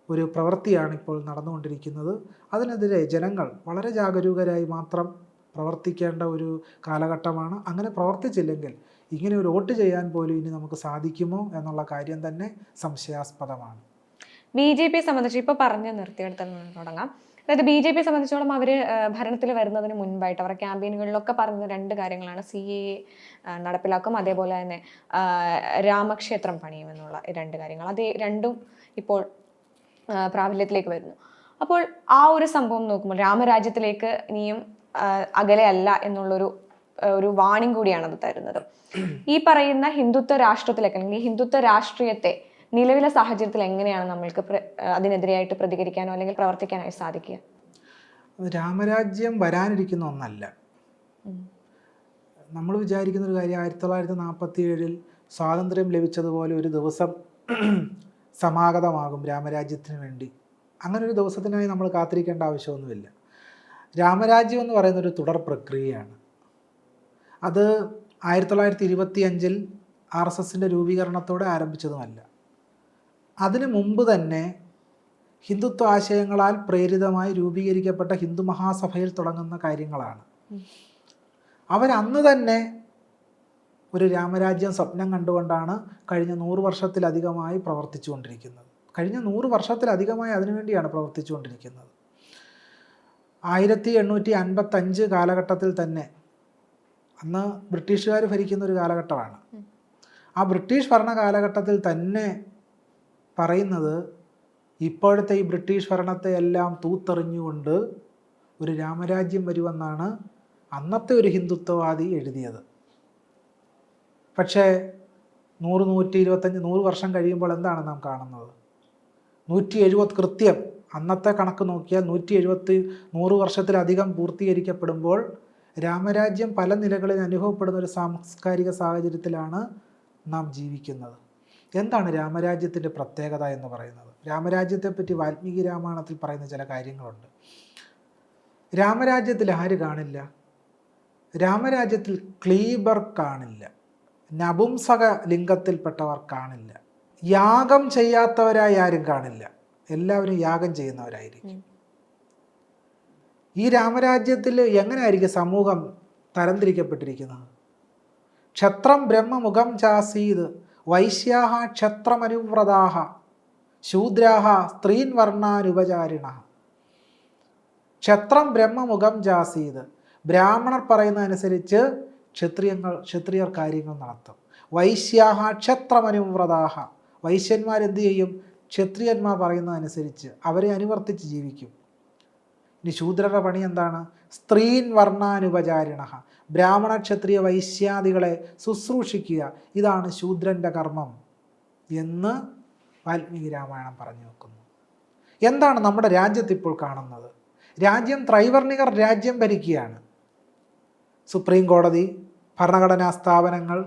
ഒരു പ്രവൃത്തിയാണ് ഇപ്പോൾ നടന്നുകൊണ്ടിരിക്കുന്നത്. അതിനെതിരെ ജനങ്ങൾ വളരെ ജാഗരൂകരായി മാത്രം പ്രവർത്തിക്കേണ്ട ഒരു കാലഘട്ടമാണ്. അങ്ങനെ പ്രവർത്തിച്ചില്ലെങ്കിൽ ഇങ്ങനെ ഒരു വോട്ട് ചെയ്യാൻ പോലും ഇനി നമുക്ക് സാധിക്കുമോ എന്നുള്ള കാര്യം തന്നെ സംശയാസ്പദമാണ്. BJP സംബന്ധിച്ച് ഇപ്പോൾ പറഞ്ഞ് നിർത്തിയെടുത്ത് തുടങ്ങാം. അതായത് BJP സംബന്ധിച്ചോളം അവർ ഭരണത്തിൽ വരുന്നതിന് മുൻപായിട്ട് അവരുടെ ക്യാമ്പയിനുകളിലൊക്കെ പറഞ്ഞ 2 കാര്യങ്ങളാണ്. CAA നടപ്പിലാക്കും, അതേപോലെ തന്നെ രാമക്ഷേത്രം പണിയുമെന്നുള്ള 2 കാര്യങ്ങൾ. അത് രണ്ടും ഇപ്പോൾ പ്രാബല്യത്തിലേക്ക് വരുന്നു. അപ്പോൾ ആ ഒരു സംഭവം നോക്കുമ്പോൾ രാമരാജ്യത്തിലേക്ക് ഇനിയും അകലെ അല്ല എന്നുള്ളൊരു വാണിംഗ് കൂടിയാണ് അത് തരുന്നത്. ഈ പറയുന്ന ഹിന്ദുത്വ രാഷ്ട്രത്തിലേക്ക് അല്ലെങ്കിൽ ഈ ഹിന്ദുത്വ രാഷ്ട്രീയത്തെ നിലവിലെ സാഹചര്യത്തിൽ എങ്ങനെയാണ് നമ്മൾക്ക് അതിനെതിരെയായിട്ട് പ്രതികരിക്കാനോ അല്ലെങ്കിൽ പ്രവർത്തിക്കാനോ സാധിക്കുക? രാമരാജ്യം വരാനിരിക്കുന്ന ഒന്നല്ല. നമ്മൾ വിചാരിക്കുന്ന ഒരു കാര്യം 1947 സ്വാതന്ത്ര്യം ലഭിച്ചതുപോലെ ഒരു ദിവസം സമാഗതമാകും രാമരാജ്യത്തിന് വേണ്ടി. അങ്ങനെ ഒരു ദിവസത്തിനായി നമ്മൾ കാത്തിരിക്കേണ്ട ആവശ്യമൊന്നുമില്ല. രാമരാജ്യം എന്ന് പറയുന്നൊരു തുടർ പ്രക്രിയയാണ്. അത് 1925 RSSൻ്റെ രൂപീകരണത്തോടെ ആരംഭിച്ചതുമല്ല. അതിനു മുമ്പ് തന്നെ ഹിന്ദുത്വ ആശയങ്ങളാൽ പ്രേരിതമായി രൂപീകരിക്കപ്പെട്ട ഹിന്ദു മഹാസഭയിൽ തുടങ്ങുന്ന കാര്യങ്ങളാണ്. അവരന്ന് തന്നെ ഒരു രാമരാജ്യം സ്വപ്നം കണ്ടുകൊണ്ടാണ് കഴിഞ്ഞ 100 വർഷത്തിലധികമായി പ്രവർത്തിച്ചുകൊണ്ടിരിക്കുന്നത്. കഴിഞ്ഞ 100 വർഷത്തിലധികമായി അതിനുവേണ്ടിയാണ് പ്രവർത്തിച്ചുകൊണ്ടിരിക്കുന്നത്. 1855 കാലഘട്ടത്തിൽ തന്നെ, അന്ന് ബ്രിട്ടീഷുകാർ ഭരിക്കുന്ന ഒരു കാലഘട്ടമാണ്. ആ ബ്രിട്ടീഷ് ഭരണ കാലഘട്ടത്തിൽ തന്നെ പറയുന്നത് ഇപ്പോഴത്തെ ഈ ബ്രിട്ടീഷ് ഭരണത്തെ എല്ലാം തൂത്തെറിഞ്ഞുകൊണ്ട് ഒരു രാമരാജ്യം വരുമെന്നാണ് അന്നത്തെ ഒരു ഹിന്ദുത്വവാദി എഴുതിയത്. പക്ഷേ 100 വർഷം കഴിയുമ്പോൾ എന്താണ് നാം കാണുന്നത്? 170 കൃത്യം അന്നത്തെ കണക്ക് നോക്കിയാൽ 100 വർഷത്തിലധികം പൂർത്തീകരിക്കപ്പെടുമ്പോൾ രാമരാജ്യം പല നിലകളിൽ അനുഭവപ്പെടുന്ന ഒരു സാംസ്കാരിക സാഹചര്യത്തിലാണ് നാം ജീവിക്കുന്നത്. എന്താണ് രാമരാജ്യത്തിൻ്റെ പ്രത്യേകത എന്ന് പറയുന്നത്? രാമരാജ്യത്തെപ്പറ്റി വാൽമീകി രാമായണത്തിൽ പറയുന്ന ചില കാര്യങ്ങളുണ്ട്. രാമരാജ്യത്തിൽ ആര് കാണില്ല? രാമരാജ്യത്തിൽ ക്ലീബർ കാണില്ല, നപുംസക ലിംഗത്തിൽപ്പെട്ടവർ കാണില്ല, യാഗം ചെയ്യാത്തവരായി ആരും കാണില്ല, എല്ലാവരും യാഗം ചെയ്യുന്നവരായിരിക്കും. ഈ രാമരാജ്യത്തിൽ എങ്ങനെയായിരിക്കും സമൂഹം തരംതിരിക്കപ്പെട്ടിരിക്കുന്നത്? ക്ഷത്രം ബ്രഹ്മമുഖം ചാസീത് വൈശ്യാഹ ക്ഷത്രമനുവ്രതാഹ ശൂദ്രാഹ സ്ത്രീൻ വർണ്ണാനുപചാരിണ. ക്ഷത്രം ബ്രഹ്മമുഖം ജാസീത്, ബ്രാഹ്മണർ പറയുന്നതനുസരിച്ച് ക്ഷത്രിയർ കാര്യങ്ങൾ നടത്തും. വൈശ്യാഹ ക്ഷത്രമനുവ്രതാഹ, വൈശ്യന്മാരെന്ത് ചെയ്യും? ക്ഷത്രിയന്മാർ പറയുന്നതനുസരിച്ച് അവരെ അനുവർത്തിച്ച് ജീവിക്കും. ഇനി ശൂദ്രരുടെ പണി എന്താണ്? സ്ത്രീൻ വർണ്ണാനുപചാരിണ, ബ്രാഹ്മണ ക്ഷത്രിയ വൈശ്യാദികളെ ശുശ്രൂഷിക്കുക, ഇതാണ് ശൂദ്രൻ്റെ കർമ്മം എന്ന് വാൽമീകി രാമായണം പറഞ്ഞു വെക്കുന്നു. എന്താണ് നമ്മുടെ രാജ്യത്ത് ഇപ്പോൾ കാണുന്നത്? രാജ്യം ത്രൈവർണികർ രാജ്യം ഭരിക്കുകയാണ്. സുപ്രീം കോടതി, ഭരണഘടനാ സ്ഥാപനങ്ങൾ,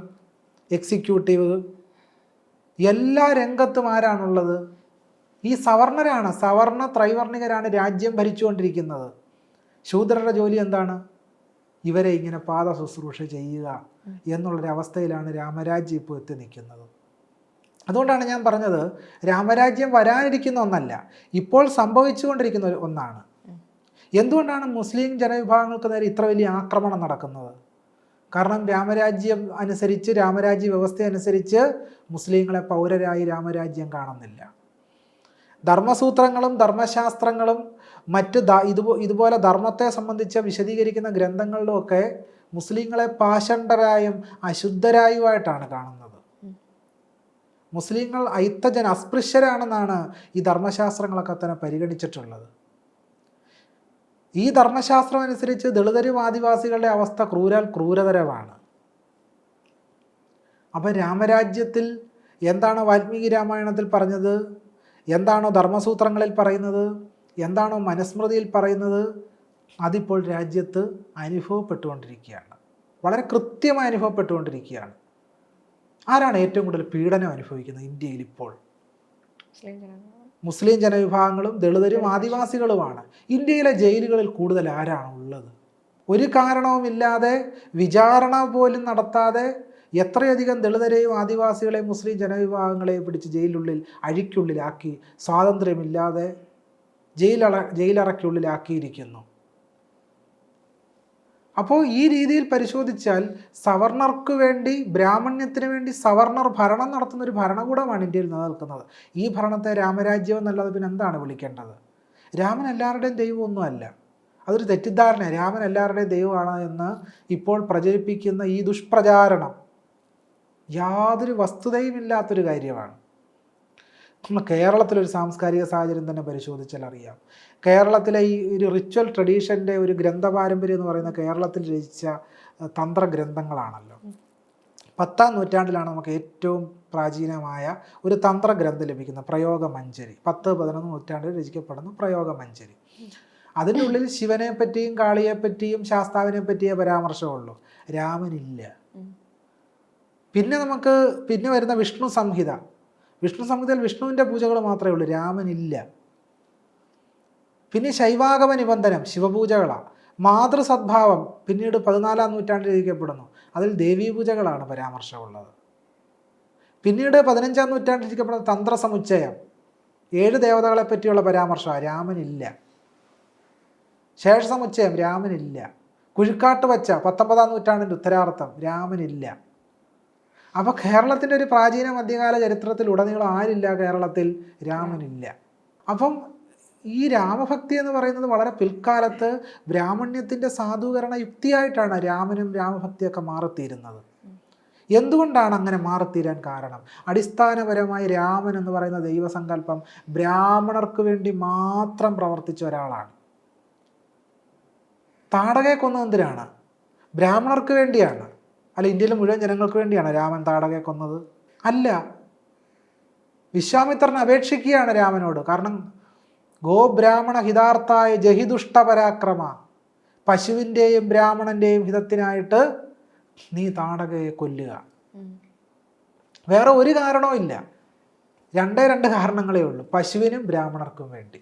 എക്സിക്യൂട്ടീവ്, എല്ലാ രംഗത്തും ആരാണുള്ളത്? ഈ സവർണരാണ്, സവർണ ത്രൈവർണികരാണ് രാജ്യം ഭരിച്ചുകൊണ്ടിരിക്കുന്നത്. ശൂദ്രരുടെ ജോലി എന്താണ്? ഇവരെ ഇങ്ങനെ പാദ ശുശ്രൂഷ ചെയ്യുക എന്നുള്ളൊരവസ്ഥയിലാണ് രാമരാജ്യം ഇപ്പോൾ എത്തി നിൽക്കുന്നത്. അതുകൊണ്ടാണ് ഞാൻ പറഞ്ഞത്, രാമരാജ്യം വരാനിരിക്കുന്ന ഒന്നല്ല, ഇപ്പോൾ സംഭവിച്ചുകൊണ്ടിരിക്കുന്ന ഒന്നാണ്. എന്തുകൊണ്ടാണ് മുസ്ലിം ജനവിഭാഗങ്ങൾക്ക് നേരെ ഇത്ര വലിയ ആക്രമണം നടക്കുന്നത്? കാരണം രാമരാജ്യം അനുസരിച്ച്, രാമരാജ്യ വ്യവസ്ഥ അനുസരിച്ച് മുസ്ലിങ്ങളെ പൗരരായി രാമരാജ്യം കാണുന്നില്ല. ധർമ്മസൂത്രങ്ങളും ധർമ്മശാസ്ത്രങ്ങളും മറ്റ് ഇതുപോലെ ധർമ്മത്തെ സംബന്ധിച്ച് വിശദീകരിക്കുന്ന ഗ്രന്ഥങ്ങളിലുമൊക്കെ മുസ്ലിങ്ങളെ പാഷണ്ഡരായും അശുദ്ധരായുമായിട്ടാണ് കാണുന്നത്. മുസ്ലിങ്ങൾ അസ്പൃശ്യരാണെന്നാണ് ഈ ധർമ്മശാസ്ത്രങ്ങളൊക്കെ തന്നെ പരിഗണിച്ചിട്ടുള്ളത്. ഈ ധർമ്മശാസ്ത്രം അനുസരിച്ച് ദളിതരും ആദിവാസികളുടെ അവസ്ഥ ക്രൂരതരമാണ്. അപ്പം രാമരാജ്യത്തിൽ എന്താണോ വാൽമീകി രാമായണത്തിൽ പറഞ്ഞത്, എന്താണോ ധർമ്മസൂത്രങ്ങളിൽ പറയുന്നത്, എന്താണോ മനുസ്മൃതിയിൽ പറയുന്നത്, അതിപ്പോൾ രാജ്യത്ത് അനുഭവപ്പെട്ടുകൊണ്ടിരിക്കുകയാണ്. വളരെ കൃത്യമായി അനുഭവപ്പെട്ടുകൊണ്ടിരിക്കുകയാണ്. ആരാണ് ഏറ്റവും കൂടുതൽ പീഡനം അനുഭവിക്കുന്നത് ഇന്ത്യയിൽ ഇപ്പോൾ? മുസ്ലിം ജനവിഭാഗങ്ങളും ദളിതരും ആദിവാസികളുമാണ്. ഇന്ത്യയിലെ ജയിലുകളിൽ കൂടുതൽ ആരാണ് ഉള്ളത്? ഒരു കാരണവുമില്ലാതെ വിചാരണ പോലും നടത്താതെ എത്രയധികം ദളിതരെയും ആദിവാസികളെയും മുസ്ലിം ജനവിഭാഗങ്ങളെയും പിടിച്ച് ജയിലിനുള്ളിൽ അഴിക്കുള്ളിലാക്കി, സ്വാതന്ത്ര്യമില്ലാതെ ജയിലറയ്ക്കുള്ളിലാക്കിയിരിക്കുന്നു. അപ്പോൾ ഈ രീതിയിൽ പരിശോധിച്ചാൽ സവർണർക്ക് വേണ്ടി, ബ്രാഹ്മണ്യത്തിന് വേണ്ടി സവർണർ ഭരണം നടത്തുന്ന ഒരു ഭരണകൂടമാണ് ഇന്ത്യയിൽ നിലനിൽക്കുന്നത്. ഈ ഭരണത്തെ രാമരാജ്യം എന്നല്ലാതെ പിന്നെ എന്താണ് വിളിക്കേണ്ടത്? രാമൻ എല്ലാവരുടെയും ദൈവമൊന്നുമല്ല, അതൊരു തെറ്റിദ്ധാരണ. രാമൻ എല്ലാവരുടെയും ദൈവമാണ് എന്ന് ഇപ്പോൾ പ്രചരിപ്പിക്കുന്ന ഈ ദുഷ്പ്രചാരണം യാതൊരു വസ്തുതയും ഇല്ലാത്തൊരു കാര്യമാണ്. നമ്മൾ കേരളത്തിലൊരു സാംസ്കാരിക സാഹചര്യം തന്നെ പരിശോധിച്ചാൽ അറിയാം. കേരളത്തിലെ ഈ ഒരു റിച്വൽ ട്രഡീഷൻ്റെ ഒരു ഗ്രന്ഥപാരമ്പര്യം എന്ന് പറയുന്ന കേരളത്തിൽ രചിച്ച തന്ത്രഗ്രന്ഥങ്ങളാണല്ലോ. 10ാം നൂറ്റാണ്ടിലാണ് നമുക്ക് ഏറ്റവും പ്രാചീനമായ ഒരു തന്ത്രഗ്രന്ഥം ലഭിക്കുന്നത്, പ്രയോഗമഞ്ജരി. 10-11 നൂറ്റാണ്ടിൽ രചിക്കപ്പെടുന്ന പ്രയോഗമഞ്ജരി. അതിൻ്റെ ഉള്ളിൽ ശിവനെ പറ്റിയും കാളിയെപ്പറ്റിയും ശാസ്താവിനെ പറ്റിയേ പരാമർശമുള്ളൂ, രാമനില്ല. പിന്നെ വരുന്ന വിഷ്ണു സംഹിത. വിഷ്ണു സംഹിതയിൽ വിഷ്ണുവിൻ്റെ പൂജകൾ മാത്രമേ ഉള്ളൂ, രാമനില്ല. പിന്നെ ശൈവാഗമ നിബന്ധനം, ശിവപൂജകളാണ്. മാതൃസദ്ഭാവം പിന്നീട് 14ാം നൂറ്റാണ്ടിൽ രചിക്കപ്പെടുന്നു, അതിൽ ദേവീപൂജകളാണ് പരാമർശമുള്ളത്. പിന്നീട് 15ാം നൂറ്റാണ്ടിൽ രചിക്കപ്പെടുന്ന തന്ത്രസമുച്ചയം, 7 ദേവതകളെ പറ്റിയുള്ള പരാമർശമാണ്, രാമനില്ല. ശേഷസമുച്ചയം, രാമനില്ല. കുഴിക്കാട്ട് വച്ച 19ാം നൂറ്റാണ്ടിൻ്റെ ഉത്തരാർത്ഥം, രാമനില്ല. അപ്പോൾ കേരളത്തിൻ്റെ ഒരു പ്രാചീന മധ്യകാല ചരിത്രത്തിൽ ഉടനീളം ആരില്ല? കേരളത്തിൽ രാമനില്ല. അപ്പം ഈ രാമഭക്തി എന്ന് പറയുന്നത് വളരെ പിൽക്കാലത്ത് ബ്രാഹ്മണ്യത്തിൻ്റെ സാധൂകരണ യുക്തിയായിട്ടാണ് രാമനും രാമഭക്തിയൊക്കെ മാറിത്തീരുന്നത്. എന്തുകൊണ്ടാണ് അങ്ങനെ മാറിത്തീരാൻ കാരണം? അടിസ്ഥാനപരമായി രാമൻ എന്ന് പറയുന്ന ദൈവസങ്കല്പം ബ്രാഹ്മണർക്ക് വേണ്ടി മാത്രം പ്രവർത്തിച്ച ഒരാളാണ്. താടകയെ കൊന്നത് എന്തിനാണ്? ബ്രാഹ്മണർക്ക് വേണ്ടിയാണ്. അല്ല, ഇന്ത്യയിലെ മുഴുവൻ ജനങ്ങൾക്ക് വേണ്ടിയാണ് രാമൻ താടകയെ കൊന്നത്? അല്ല. വിശ്വാമിത്രൻ അപേക്ഷിക്കുകയാണ് രാമനോട്, കാരണം ഗോബ്രാഹ്മണ ഹിതാർത്ഥായ ജഹിദുഷ്ടപരാക്രമ, പശുവിൻ്റെയും ബ്രാഹ്മണൻ്റെയും ഹിതത്തിനായിട്ട് നീ താടകയെ കൊല്ലുക. വേറെ ഒരു കാരണവും ഇല്ല, 2 കാരണങ്ങളേ ഉള്ളൂ, പശുവിനും ബ്രാഹ്മണർക്കും വേണ്ടി.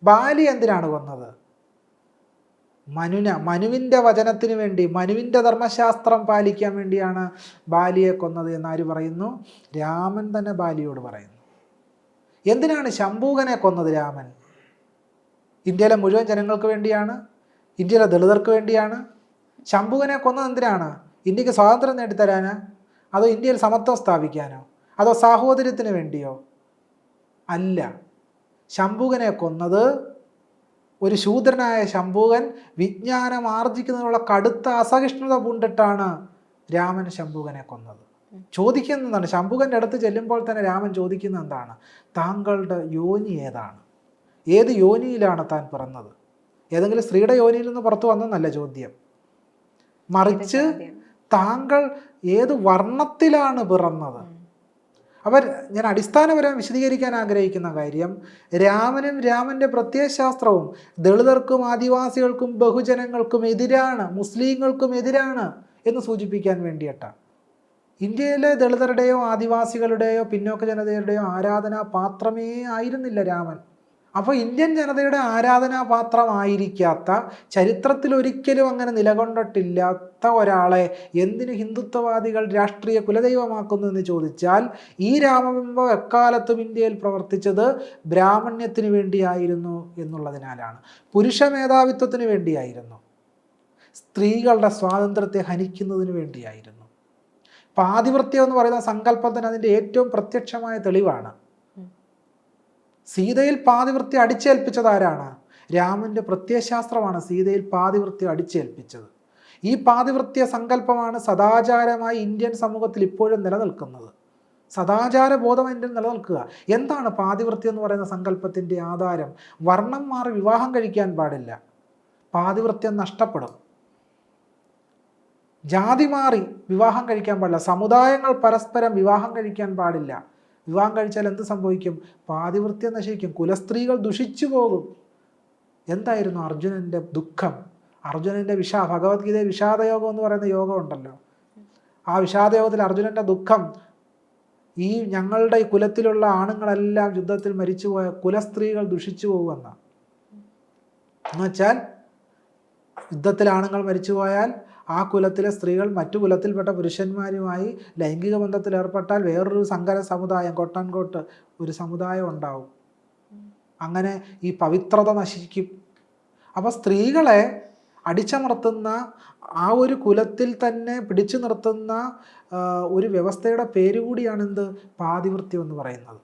ബാലി എന്തിനാണ് കൊന്നത്? മനുവിൻ്റെ വചനത്തിന് വേണ്ടി, മനുവിൻ്റെ ധർമ്മശാസ്ത്രം പാലിക്കാൻ വേണ്ടിയാണ് ബാലിയെ കൊന്നത് എന്നാര് പറയുന്നു? രാമൻ തന്നെ ബാലിയോട് പറയുന്നു. എന്തിനാണ് ശംഭൂകനെ കൊന്നത് രാമൻ? ഇന്ത്യയിലെ മുഴുവൻ ജനങ്ങൾക്ക് വേണ്ടിയാണ്, ഇന്ത്യയിലെ ദളിതർക്ക് വേണ്ടിയാണ്. ശംഭൂകനെ കൊന്നത് എന്തിനാണ്? ഇന്ത്യക്ക് സ്വാതന്ത്ര്യം നേടിത്തരാനോ, അതോ ഇന്ത്യയിൽ സമത്വം സ്ഥാപിക്കാനോ, അതോ സാഹോദര്യത്തിന് വേണ്ടിയോ? അല്ല. ശംഭൂകനെ കൊന്നത് ഒരു ശൂദ്രനായ ശംഭൂകൻ വിജ്ഞാനം ആർജിക്കുന്നതിനുള്ള കടുത്ത അസഹിഷ്ണുത പൂണ്ടിട്ടാണ് രാമൻ ശംഭൂകനെ കൊന്നത്. ചോദിക്കുന്നതാണ്, ശംഭൂകൻ്റെ അടുത്ത് ചെല്ലുമ്പോൾ തന്നെ രാമൻ ചോദിക്കുന്നത് എന്താണ്? താങ്കളുടെ യോനി ഏതാണ്? ഏത് യോനിയിലാണ് താൻ പിറന്നത്? ഏതെങ്കിലും സ്ത്രീയുടെ യോനിയിൽ നിന്ന് പുറത്തു വന്നെന്നല്ല ചോദ്യം, മറിച്ച് താങ്കൾ ഏത് വർണ്ണത്തിലാണ് പിറന്നത്? അവർ ഞാൻ അടിസ്ഥാനപരമായി വിശദീകരിക്കാൻ ആഗ്രഹിക്കുന്ന കാര്യം, രാമനും രാമൻ്റെ പ്രത്യയശാസ്ത്രവും ദളിതർക്കും ആദിവാസികൾക്കും ബഹുജനങ്ങൾക്കും എതിരാണ്, മുസ്ലിങ്ങൾക്കും എതിരാണ് എന്ന് സൂചിപ്പിക്കാൻ വേണ്ടിയിട്ടാണ്. ഇന്ത്യയിലെ ദളിതരുടെയോ ആദിവാസികളുടെയോ പിന്നോക്ക ജനതയുടെയോ ആരാധനാ പാത്രമേ ആയിരുന്നില്ല രാമൻ. അപ്പോൾ ഇന്ത്യൻ ജനതയുടെ ആരാധനാപാത്രമായിരിക്കാത്ത, ചരിത്രത്തിൽ ഒരിക്കലും അങ്ങനെ നിലകൊണ്ടിട്ടില്ലാത്ത ഒരാളെ എന്തിന് ഹിന്ദുത്വവാദികൾ രാഷ്ട്രീയ കുലദൈവമാക്കുന്നു എന്ന് ചോദിച്ചാൽ, ഈ രാമബിംബം എക്കാലത്തും ഇന്ത്യയിൽ പ്രവർത്തിച്ചത് ബ്രാഹ്മണ്യത്തിന് വേണ്ടിയായിരുന്നു എന്നുള്ളതിനാലാണ്. പുരുഷ മേധാവിത്വത്തിന് വേണ്ടിയായിരുന്നു, സ്ത്രീകളുടെ സ്വാതന്ത്ര്യത്തെ ഹനിക്കുന്നതിന് വേണ്ടിയായിരുന്നു. പാതിവൃത്യം എന്ന് പറയുന്ന സങ്കല്പത്തിന് അതിൻ്റെ ഏറ്റവും പ്രത്യക്ഷമായ തെളിവാണ്. സീതയിൽ പാതിവൃത്യം അടിച്ചേൽപ്പിച്ചത് ആരാണ്? രാമൻ്റെ പ്രത്യയശാസ്ത്രമാണ് സീതയിൽ പാതിവൃത്യം അടിച്ചേൽപ്പിച്ചത്. ഈ പാതിവൃത്യ സങ്കല്പമാണ് സദാചാരമായി ഇന്ത്യൻ സമൂഹത്തിൽ ഇപ്പോഴും നിലനിൽക്കുന്നത്. സദാചാര ബോധം ഇന്ത്യൻ നിലനിൽക്കുക. എന്താണ് പാതിവൃത്യം എന്ന് പറയുന്ന സങ്കല്പത്തിൻ്റെ ആധാരം? വർണ്ണം മാറി വിവാഹം കഴിക്കാൻ പാടില്ല, പാതിവൃത്യം നഷ്ടപ്പെടും. ജാതി മാറി വിവാഹം കഴിക്കാൻ പാടില്ല, സമുദായങ്ങൾ പരസ്പരം വിവാഹം കഴിക്കാൻ പാടില്ല. വിവാഹം കഴിച്ചാൽ എന്ത് സംഭവിക്കും? പാതിവൃത്യം നശിക്കും, കുലസ്ത്രീകൾ ദുഷിച്ചു പോകും. എന്തായിരുന്നു അർജുനൻ്റെ ദുഃഖം? അർജുനൻ്റെ ഭഗവത്ഗീതയിൽ വിഷാദയോഗം എന്ന് പറയുന്ന യോഗം ഉണ്ടല്ലോ. ആ വിഷാദയോഗത്തിൽ അർജുനൻ്റെ ദുഃഖം, ഈ ഞങ്ങളുടെ ഈ കുലത്തിലുള്ള ആണുങ്ങളെല്ലാം യുദ്ധത്തിൽ മരിച്ചുപോയ കുലസ്ത്രീകൾ ദുഷിച്ചു പോകുമെന്ന. എന്നുവെച്ചാൽ യുദ്ധത്തിൽ ആണുങ്ങൾ മരിച്ചുപോയാൽ ആ കുലത്തിലെ സ്ത്രീകൾ മറ്റു കുലത്തിൽപ്പെട്ട പുരുഷന്മാരുമായി ലൈംഗിക ബന്ധത്തിൽ ഏർപ്പെട്ടാൽ വേറൊരു സങ്കര സമുദായം, കൊട്ടാൻകോട്ട് ഒരു സമുദായം ഉണ്ടാവും. അങ്ങനെ ഈ പവിത്രത നശിക്കും. അപ്പോൾ സ്ത്രീകളെ അടിച്ചമർത്തുന്ന, ആ ഒരു കുലത്തിൽ തന്നെ പിടിച്ചു നിർത്തുന്ന ഒരു വ്യവസ്ഥയുടെ പേരുകൂടിയാണെന്ത്? പാതിവൃത്യം എന്ന് പറയുന്നത്.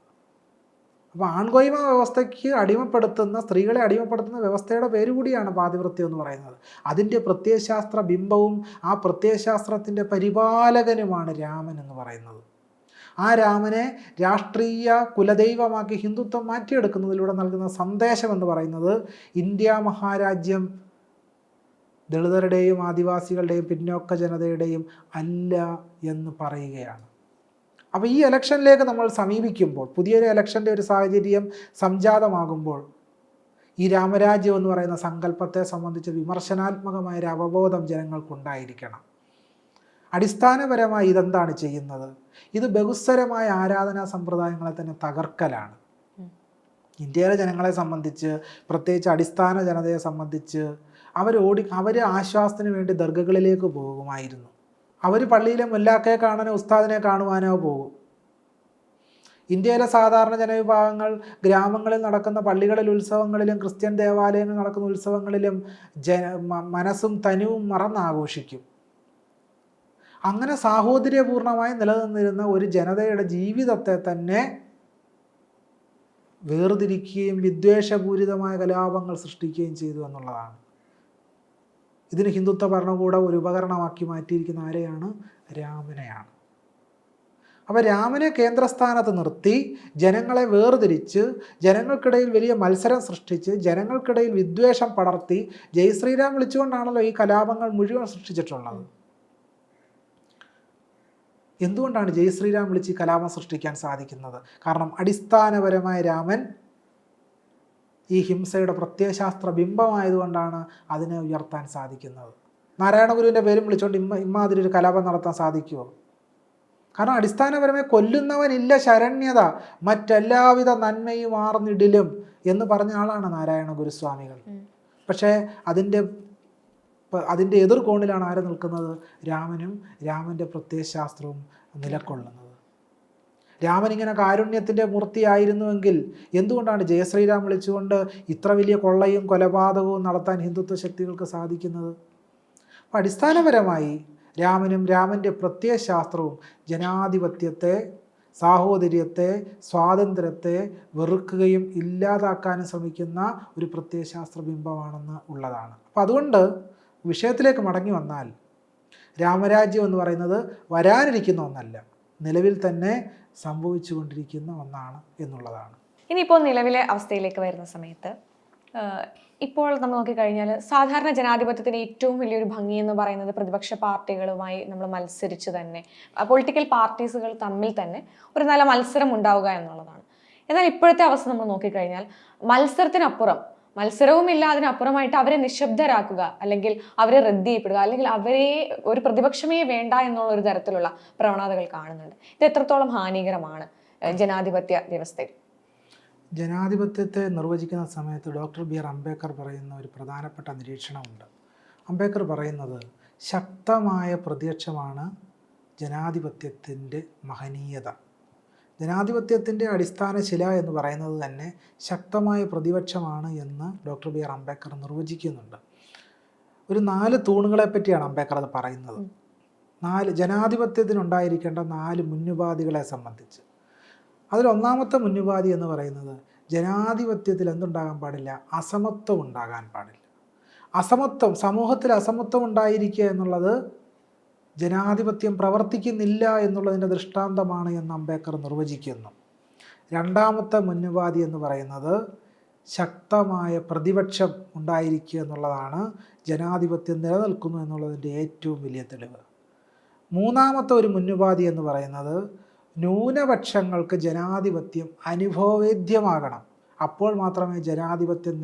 അപ്പോൾ ആൺകോയ്മ വ്യവസ്ഥയ്ക്ക് അടിമപ്പെടുത്തുന്ന, സ്ത്രീകളെ അടിമപ്പെടുത്തുന്ന വ്യവസ്ഥയുടെ പേര് കൂടിയാണ് പാതിവൃത്യം എന്ന് പറയുന്നത്. അതിൻ്റെ പ്രത്യയശാസ്ത്ര ബിംബവും ആ പ്രത്യയശാസ്ത്രത്തിൻ്റെ പരിപാലകനുമാണ് രാമൻ എന്ന് പറയുന്നത്. ആ രാമനെ രാഷ്ട്രീയ കുലദൈവമാക്കി ഹിന്ദുത്വം മാറ്റിയെടുക്കുന്നതിലൂടെ നൽകുന്ന സന്ദേശം എന്ന് പറയുന്നത് ഇന്ത്യ മഹാരാജ്യം ദളിതരുടെയും ആദിവാസികളുടെയും പിന്നോക്ക ജനതയുടെയും അല്ല എന്ന് പറയുകയാണ്. അപ്പോൾ ഈ ഇലക്ഷനിലേക്ക് നമ്മൾ സമീപിക്കുമ്പോൾ, പുതിയൊരു ഇലക്ഷൻ്റെ ഒരു സാഹചര്യം സംജാതമാകുമ്പോൾ, ഈ രാമരാജ്യം എന്ന് പറയുന്ന സങ്കല്പത്തെ സംബന്ധിച്ച് വിമർശനാത്മകമായ ഒരു അവബോധം ജനങ്ങൾക്കുണ്ടായിരിക്കണം. അടിസ്ഥാനപരമായി ഇതെന്താണ് ചെയ്യുന്നത്? ഇത് ബഹുസ്വരമായ ആരാധനാ സമ്പ്രദായങ്ങളെ തന്നെ തകർക്കലാണ്. ഇന്ത്യയിലെ ജനങ്ങളെ സംബന്ധിച്ച്, പ്രത്യേകിച്ച് അടിസ്ഥാന ജനതയെ സംബന്ധിച്ച്, അവർ ആശ്വാസത്തിന് വേണ്ടി ദർഗകളിലേക്ക് പോകുമായിരുന്നു. അവർ പള്ളിയിലെ മുല്ലാക്കയെ കാണാനോ ഉസ്താദിനെ കാണുവാനോ പോകും. ഇന്ത്യയിലെ സാധാരണ ജനവിഭാഗങ്ങൾ ഗ്രാമങ്ങളിൽ നടക്കുന്ന പള്ളികളിൽ ഉത്സവങ്ങളിലും ക്രിസ്ത്യൻ ദേവാലയങ്ങളിൽ നടക്കുന്ന ഉത്സവങ്ങളിലും മനസ്സും തനുവും മറന്നാഘോഷിക്കും. അങ്ങനെ സാഹോദര്യപൂർണമായി നിലനിന്നിരുന്ന ഒരു ജനതയുടെ ജീവിതത്തെ തന്നെ വേർതിരിക്കുകയും വിദ്വേഷപൂരിതമായ കലാപങ്ങൾ സൃഷ്ടിക്കുകയും ചെയ്തു എന്നുള്ളതാണ്. ഇതിന് ഹിന്ദുത്വ ഭരണകൂടം ഒരു ഉപകരണമാക്കി മാറ്റിയിരിക്കുന്ന ആരെയാണ്? രാമനെയാണ്. അപ്പോൾ രാമനെ കേന്ദ്രസ്ഥാനത്ത് നിർത്തി ജനങ്ങളെ വേർതിരിച്ച്, ജനങ്ങൾക്കിടയിൽ വലിയ മത്സരം സൃഷ്ടിച്ച്, ജനങ്ങൾക്കിടയിൽ വിദ്വേഷം പടർത്തി, ജയ് ശ്രീരാം വിളിച്ചുകൊണ്ടാണല്ലോ ഈ കലാപങ്ങൾ മുഴുവൻ സൃഷ്ടിച്ചിട്ടുള്ളത്. എന്തുകൊണ്ടാണ് ജയ് ശ്രീരാം വിളിച്ച് ഈ കലാപം സൃഷ്ടിക്കാൻ സാധിക്കുന്നത്? കാരണം അടിസ്ഥാനപരമായ രാമൻ ഈ ഹിംസയുടെ പ്രത്യയശാസ്ത്ര ബിംബമായതുകൊണ്ടാണ് അതിനെ ഉയർത്താൻ സാധിക്കുന്നത്. നാരായണ ഗുരുവിൻ്റെ പേരും വിളിച്ചുകൊണ്ട് ഇമ്മാതിരി ഒരു കലാപം നടത്താൻ സാധിക്കുമോ? കാരണം അടിസ്ഥാനപരമായി കൊല്ലുന്നവനില്ല ശരണ്യത, മറ്റെല്ലാവിധ നന്മയും ആർന്നിടിലും എന്ന് പറഞ്ഞ ആളാണ് നാരായണ ഗുരുസ്വാമികൾ. പക്ഷേ അതിൻ്റെ എതിർകോണിലാണ് ആര് നിൽക്കുന്നത്? രാമനും രാമൻ്റെ പ്രത്യയശാസ്ത്രവും നിലകൊള്ളുന്നത്. രാമൻ ഇങ്ങനെ കാരുണ്യത്തിൻ്റെ മൂർത്തിയായിരുന്നുവെങ്കിൽ എന്തുകൊണ്ടാണ് ജയശ്രീരാം വിളിച്ചുകൊണ്ട് ഇത്ര വലിയ കൊള്ളയും കൊലപാതകവും നടത്താൻ ഹിന്ദുത്വ ശക്തികൾക്ക് സാധിക്കുന്നത്? അപ്പം അടിസ്ഥാനപരമായി രാമനും രാമൻ്റെ പ്രത്യയശാസ്ത്രവും ജനാധിപത്യത്തെ, സാഹോദര്യത്തെ, സ്വാതന്ത്ര്യത്തെ വെറുക്കുകയും ഇല്ലാതാക്കാനും ശ്രമിക്കുന്ന ഒരു പ്രത്യയശാസ്ത്ര ബിംബമാണെന്ന് ഉള്ളതാണ്. അപ്പം അതുകൊണ്ട് വിഷയത്തിലേക്ക് മടങ്ങി വന്നാൽ, രാമരാജ്യം എന്ന് പറയുന്നത് വരാനിരിക്കുന്ന ഒന്നല്ല, നിലവിൽ തന്നെ സംഭവിച്ചു കൊണ്ടിരിക്കുന്ന ഒന്നാണ് എന്നുള്ളതാണ്. ഇനിയിപ്പോൾ നിലവിലെ അവസ്ഥയിലേക്ക് വരുന്ന സമയത്ത്, ഇപ്പോൾ നമ്മൾ നോക്കിക്കഴിഞ്ഞാൽ സാധാരണ ജനാധിപത്യത്തിന് ഏറ്റവും വലിയൊരു ഭംഗി എന്ന് പറയുന്നത് പ്രതിപക്ഷ പാർട്ടികളുമായി നമ്മൾ മത്സരിച്ച് തന്നെ, പൊളിറ്റിക്കൽ പാർട്ടീസുകൾ തമ്മിൽ തന്നെ ഒരു നല്ല മത്സരം ഉണ്ടാവുക എന്നുള്ളതാണ്. എന്നാൽ ഇപ്പോഴത്തെ അവസ്ഥ നമ്മൾ നോക്കിക്കഴിഞ്ഞാൽ മത്സരത്തിനപ്പുറം മത്സരവുമില്ല, അതിനപ്പുറമായിട്ട് അവരെ നിശബ്ദരാക്കുക, അല്ലെങ്കിൽ അവരെ റദ്ദ് ചെയ്യപ്പെടുക, അല്ലെങ്കിൽ അവരെ ഒരു പ്രതിപക്ഷമേ വേണ്ട എന്നുള്ള ഒരു തരത്തിലുള്ള പ്രവണതകൾ കാണുന്നുണ്ട്. ഇത് എത്രത്തോളം ഹാനികരമാണ് ജനാധിപത്യ വ്യവസ്ഥയിൽ? ജനാധിപത്യത്തെ നിർവചിക്കുന്ന സമയത്ത് ഡോക്ടർ ബി ആർ അംബേദ്കർ പറയുന്ന ഒരു പ്രധാനപ്പെട്ട നിരീക്ഷണമുണ്ട്. അംബേദ്കർ പറയുന്നത് ശക്തമായ പ്രതിപക്ഷമാണ് ജനാധിപത്യത്തിൻ്റെ മഹനീയത. ജനാധിപത്യത്തിൻ്റെ അടിസ്ഥാന ശില എന്ന് പറയുന്നത് തന്നെ ശക്തമായ പ്രതിപക്ഷമാണ് എന്ന് ഡോക്ടർ ബി ആർ അംബേദ്കർ നിർവചിക്കുന്നുണ്ട്. ഒരു 4 തൂണുകളെ പറ്റിയാണ് അംബേദ്കർ അത് പറയുന്നത്. ജനാധിപത്യത്തിനുണ്ടായിരിക്കേണ്ട 4 മുന്നുപാധികളെ സംബന്ധിച്ച്. അതിലൊന്നാമത്തെ മുന്നുപാധി എന്ന് പറയുന്നത് ജനാധിപത്യത്തിൽ എന്തുണ്ടാകാൻ പാടില്ല? അസമത്വം ഉണ്ടാകാൻ പാടില്ല. അസമത്വം, സമൂഹത്തിൽ അസമത്വം ഉണ്ടായിരിക്കുക എന്നുള്ളത് ജനാധിപത്യം പ്രവർത്തിക്കുന്നില്ല എന്നുള്ളതിൻ്റെ ദൃഷ്ടാന്തമാണ് എന്ന് അംബേദ്കർ നിർവചിക്കുന്നു. രണ്ടാമത്തെ മുന്നുപാധി എന്ന് പറയുന്നത് ശക്തമായ പ്രതിപക്ഷം ഉണ്ടായിരിക്കുക എന്നുള്ളതാണ് ജനാധിപത്യം നിലനിൽക്കുന്നു എന്നുള്ളതിൻ്റെ ഏറ്റവും വലിയ തെളിവ്. മൂന്നാമത്തെ ഒരു മുന്നുപാധി എന്ന് പറയുന്നത് ന്യൂനപക്ഷങ്ങൾക്ക് ജനാധിപത്യം അനുഭവവേദ്യമാകണം. അപ്പോൾ മാത്രമേ ജനാധിപത്യം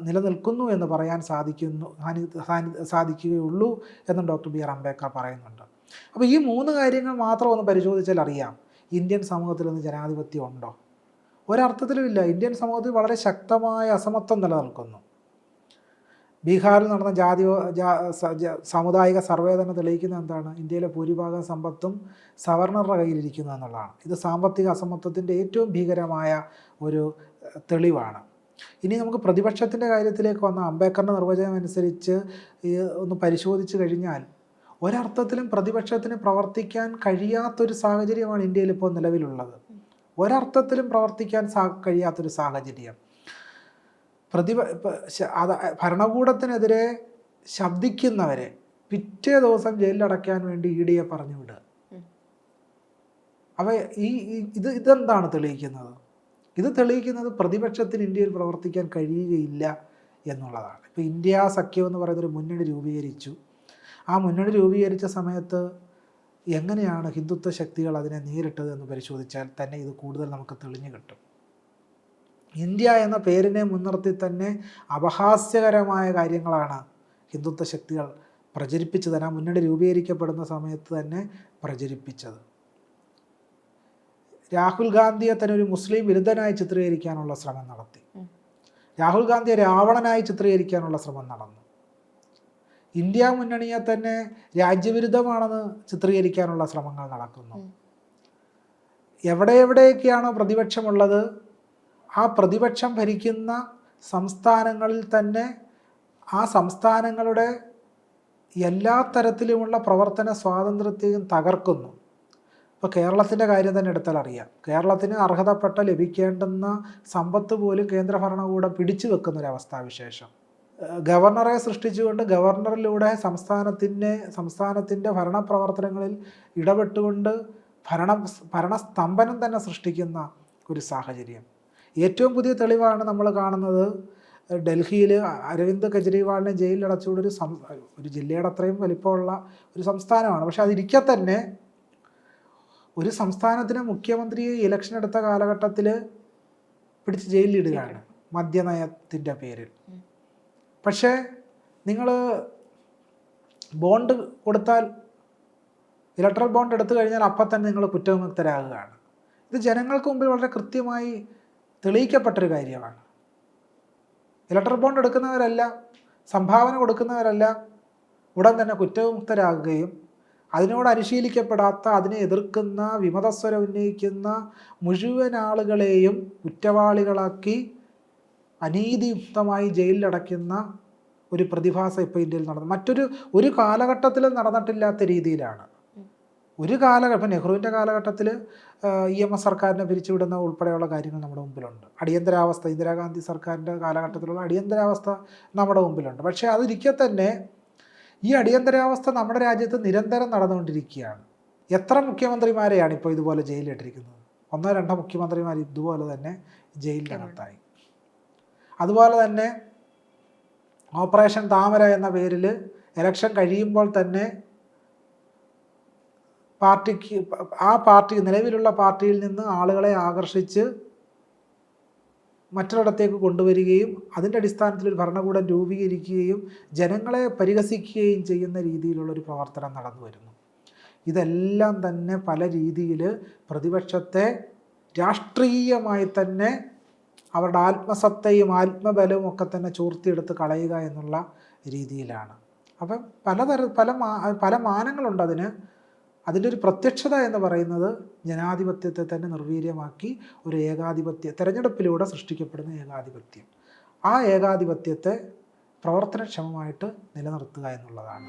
നിലനിൽക്കുന്നു എന്ന് പറയാൻ സാധിക്കുകയുള്ളൂ എന്നും ഡോക്ടർ ബി ആർ അംബേദ്കർ പറയുന്നുണ്ട്. അപ്പോൾ ഈ 3 കാര്യങ്ങൾ മാത്രം ഒന്ന് പരിശോധിച്ചാൽ അറിയാം ഇന്ത്യൻ സമൂഹത്തിൽ നിന്ന് ജനാധിപത്യം ഉണ്ടോ? ഒരർത്ഥത്തിലുമില്ല. ഇന്ത്യൻ സമൂഹത്തിൽ വളരെ ശക്തമായ അസമത്വം നിലനിൽക്കുന്നു. ബീഹാറിൽ നടന്ന സാമുദായിക സർവേ തന്നെ തെളിയിക്കുന്നത് എന്താണ്? ഇന്ത്യയിലെ ഭൂരിഭാഗം സമ്പത്തും സവർണറുടെ കയ്യിലിരിക്കുന്നു എന്നുള്ളതാണ്. ഇത് സാമ്പത്തിക അസമത്വത്തിൻ്റെ ഏറ്റവും ഭീകരമായ ഒരു തെളിവാണ്. ഇനി നമുക്ക് പ്രതിപക്ഷത്തിൻ്റെ കാര്യത്തിലേക്ക് വന്ന അംബേദ്കറിൻ്റെ നിർവചനം അനുസരിച്ച് ഒന്ന് പരിശോധിച്ച് കഴിഞ്ഞാൽ ഒരർത്ഥത്തിലും പ്രതിപക്ഷത്തിന് പ്രവർത്തിക്കാൻ കഴിയാത്തൊരു സാഹചര്യമാണ് ഇന്ത്യയിൽ ഇപ്പോൾ നിലവിലുള്ളത്. ഒരർത്ഥത്തിലും പ്രവർത്തിക്കാൻ കഴിയാത്തൊരു സാഹചര്യം. ഭരണകൂടത്തിനെതിരെ ശബ്ദിക്കുന്നവരെ പിറ്റേ ദിവസം ജയിലിലടയ്ക്കാൻ വേണ്ടി ED പറഞ്ഞു വിടുക. അപ്പോൾ ഇതെന്താണ് തെളിയിക്കുന്നത്? ഇത് തെളിയിക്കുന്നത് പ്രതിപക്ഷത്തിന് ഇന്ത്യയിൽ പ്രവർത്തിക്കാൻ കഴിയുകയില്ല എന്നുള്ളതാണ്. ഇപ്പോൾ ഇന്ത്യ സഖ്യം എന്ന് പറയുന്നൊരു മുന്നണി രൂപീകരിച്ചു. ആ മുന്നണി രൂപീകരിച്ച സമയത്ത് എങ്ങനെയാണ് ഹിന്ദുത്വ ശക്തികൾ അതിനെ നേരിട്ടത് എന്ന് പരിശോധിച്ചാൽ തന്നെ ഇത് കൂടുതൽ നമുക്ക് തെളിഞ്ഞു കിട്ടും. ഇന്ത്യ എന്ന പേരിനെ മുൻനിർത്തി തന്നെ അപഹാസ്യകരമായ കാര്യങ്ങളാണ് ഹിന്ദുത്വ ശക്തികൾ പ്രചരിപ്പിച്ചത്. ആ മുന്നണി രൂപീകരിക്കപ്പെടുന്ന സമയത്ത് തന്നെ പ്രചരിപ്പിച്ചത്. രാഹുൽ ഗാന്ധിയെ തന്നെ ഒരു മുസ്ലിം വിരുദ്ധനായി ചിത്രീകരിക്കാനുള്ള ശ്രമം നടത്തി. രാഹുൽ ഗാന്ധിയെ രാവണനായി ചിത്രീകരിക്കാനുള്ള ശ്രമം നടന്നു. ഇന്ത്യ മുന്നണിയെ തന്നെ രാജ്യവിരുദ്ധമാണെന്ന് ചിത്രീകരിക്കാനുള്ള ശ്രമങ്ങൾ നടക്കുന്നു. എവിടെയൊക്കെയാണോ പ്രതിപക്ഷമുള്ളത് ആ പ്രതിപക്ഷം ഭരിക്കുന്ന സംസ്ഥാനങ്ങളിൽ തന്നെ ആ സംസ്ഥാനങ്ങളുടെ എല്ലാ തരത്തിലുമുള്ള പ്രവർത്തന സ്വാതന്ത്ര്യത്തെയും തകർക്കുന്നു. ഇപ്പോൾ കേരളത്തിൻ്റെ കാര്യം തന്നെ എടുത്താൽ അറിയാം. കേരളത്തിന് അർഹതപ്പെട്ട ലഭിക്കേണ്ടുന്ന സമ്പത്ത് പോലും കേന്ദ്ര ഭരണകൂടം പിടിച്ചു വെക്കുന്നൊരവസ്ഥാവിശേഷം. ഗവർണറെ സൃഷ്ടിച്ചുകൊണ്ട് ഗവർണറിലൂടെ സംസ്ഥാനത്തിൻ്റെ ഭരണപ്രവർത്തനങ്ങളിൽ ഇടപെട്ടുകൊണ്ട് ഭരണസ്തംഭനം തന്നെ സൃഷ്ടിക്കുന്ന ഒരു സാഹചര്യം. ഏറ്റവും പുതിയ തെളിവാണ് നമ്മൾ കാണുന്നത്. ഡൽഹിയിൽ അരവിന്ദ് കെജ്രിവാളിനെ ജയിലിലടച്ചുകൊണ്ട് ഒരു ജില്ലയുടെ അത്രയും വലിപ്പമുള്ള ഒരു സംസ്ഥാനമാണ്. പക്ഷെ അതിരിക്കെ തന്നെ ഒരു സംസ്ഥാനത്തിന് മുഖ്യമന്ത്രിയെ ഇലക്ഷൻ എടുത്ത കാലഘട്ടത്തിൽ പിടിച്ച് ജയിലിലിടുകയാണ് മദ്യനയത്തിൻ്റെ പേരിൽ. പക്ഷേ നിങ്ങൾ ബോണ്ട് കൊടുത്താൽ, ഇലക്ട്രൽ ബോണ്ട് എടുത്തു കഴിഞ്ഞാൽ അപ്പം തന്നെ നിങ്ങൾ കുറ്റവിമുക്തരാകുകയാണ്. ഇത് ജനങ്ങൾക്ക് മുമ്പിൽ വളരെ കൃത്യമായി തെളിയിക്കപ്പെട്ടൊരു കാര്യമാണ്. ഇലക്ട്രൽ ബോണ്ട് എടുക്കുന്നവരെല്ലാം, സംഭാവന കൊടുക്കുന്നവരെല്ലാം ഉടൻ തന്നെ കുറ്റവിമുക്തരാകുകയും അതിനോട് അനുശീലിക്കപ്പെടാത്ത, അതിനെ എതിർക്കുന്ന, വിമതസ്വരം ഉന്നയിക്കുന്ന മുഴുവൻ ആളുകളെയും കുറ്റവാളികളാക്കി അനീതിയുക്തമായി ജയിലിലടയ്ക്കുന്ന ഒരു പ്രതിഭാസം ഇപ്പോൾ ഇന്ത്യയിൽ നടന്നു. ഒരു കാലഘട്ടത്തിലും നടന്നിട്ടില്ലാത്ത രീതിയിലാണ്. ഇപ്പം നെഹ്റുവിൻ്റെ കാലഘട്ടത്തിൽ EMS സർക്കാരിനെ പിരിച്ചുവിടുന്ന ഉൾപ്പെടെയുള്ള കാര്യങ്ങൾ നമ്മുടെ മുമ്പിലുണ്ട്. അടിയന്തരാവസ്ഥ, ഇന്ദിരാഗാന്ധി സർക്കാരിൻ്റെ കാലഘട്ടത്തിലുള്ള അടിയന്തരാവസ്ഥ നമ്മുടെ മുമ്പിലുണ്ട്. പക്ഷേ അതിരിക്കെ തന്നെ ഈ അടിയന്തരാവസ്ഥ നമ്മുടെ രാജ്യത്ത് നിരന്തരം നടന്നുകൊണ്ടിരിക്കുകയാണ്. എത്ര മുഖ്യമന്ത്രിമാരെയാണ് ഇപ്പോൾ ഇതുപോലെ ജയിലിലിട്ടിരിക്കുന്നത്? 1-2 മുഖ്യമന്ത്രിമാർ ഇതുപോലെ തന്നെ ജയിലിനകത്തായി. അതുപോലെ തന്നെ ഓപ്പറേഷൻ താമര എന്ന പേരിൽ ഇലക്ഷൻ കഴിയുമ്പോൾ തന്നെ നിലവിലുള്ള പാർട്ടിയിൽ നിന്ന് ആളുകളെ ആകർഷിച്ച് മറ്റൊരിടത്തേക്ക് കൊണ്ടുവരികയും അതിൻ്റെ അടിസ്ഥാനത്തിൽ ഒരു ഭരണകൂടം രൂപീകരിക്കുകയും ജനങ്ങളെ പരിഹസിക്കുകയും ചെയ്യുന്ന രീതിയിലുള്ളൊരു പ്രവർത്തനം നടന്നു വരുന്നു. ഇതെല്ലാം തന്നെ പല രീതിയിൽ പ്രതിപക്ഷത്തെ രാഷ്ട്രീയമായി തന്നെ അവരുടെ ആത്മസത്തയും ആത്മബലവും ഒക്കെ തന്നെ ചോർത്തിയെടുത്ത് കളയുക എന്നുള്ള രീതിയിലാണ്. അപ്പം പല മാനങ്ങളുണ്ട് അതിന്. അതിൻ്റെ ഒരു പ്രത്യക്ഷത എന്ന് പറയുന്നത് ജനാധിപത്യത്തെ തന്നെ നിർവീര്യമാക്കി ഒരു തെരഞ്ഞെടുപ്പിലൂടെ സൃഷ്ടിക്കപ്പെടുന്ന ഏകാധിപത്യം, ആ ഏകാധിപത്യത്തെ പ്രവർത്തനക്ഷമമായിട്ട് നിലനിർത്തുക എന്നുള്ളതാണ്.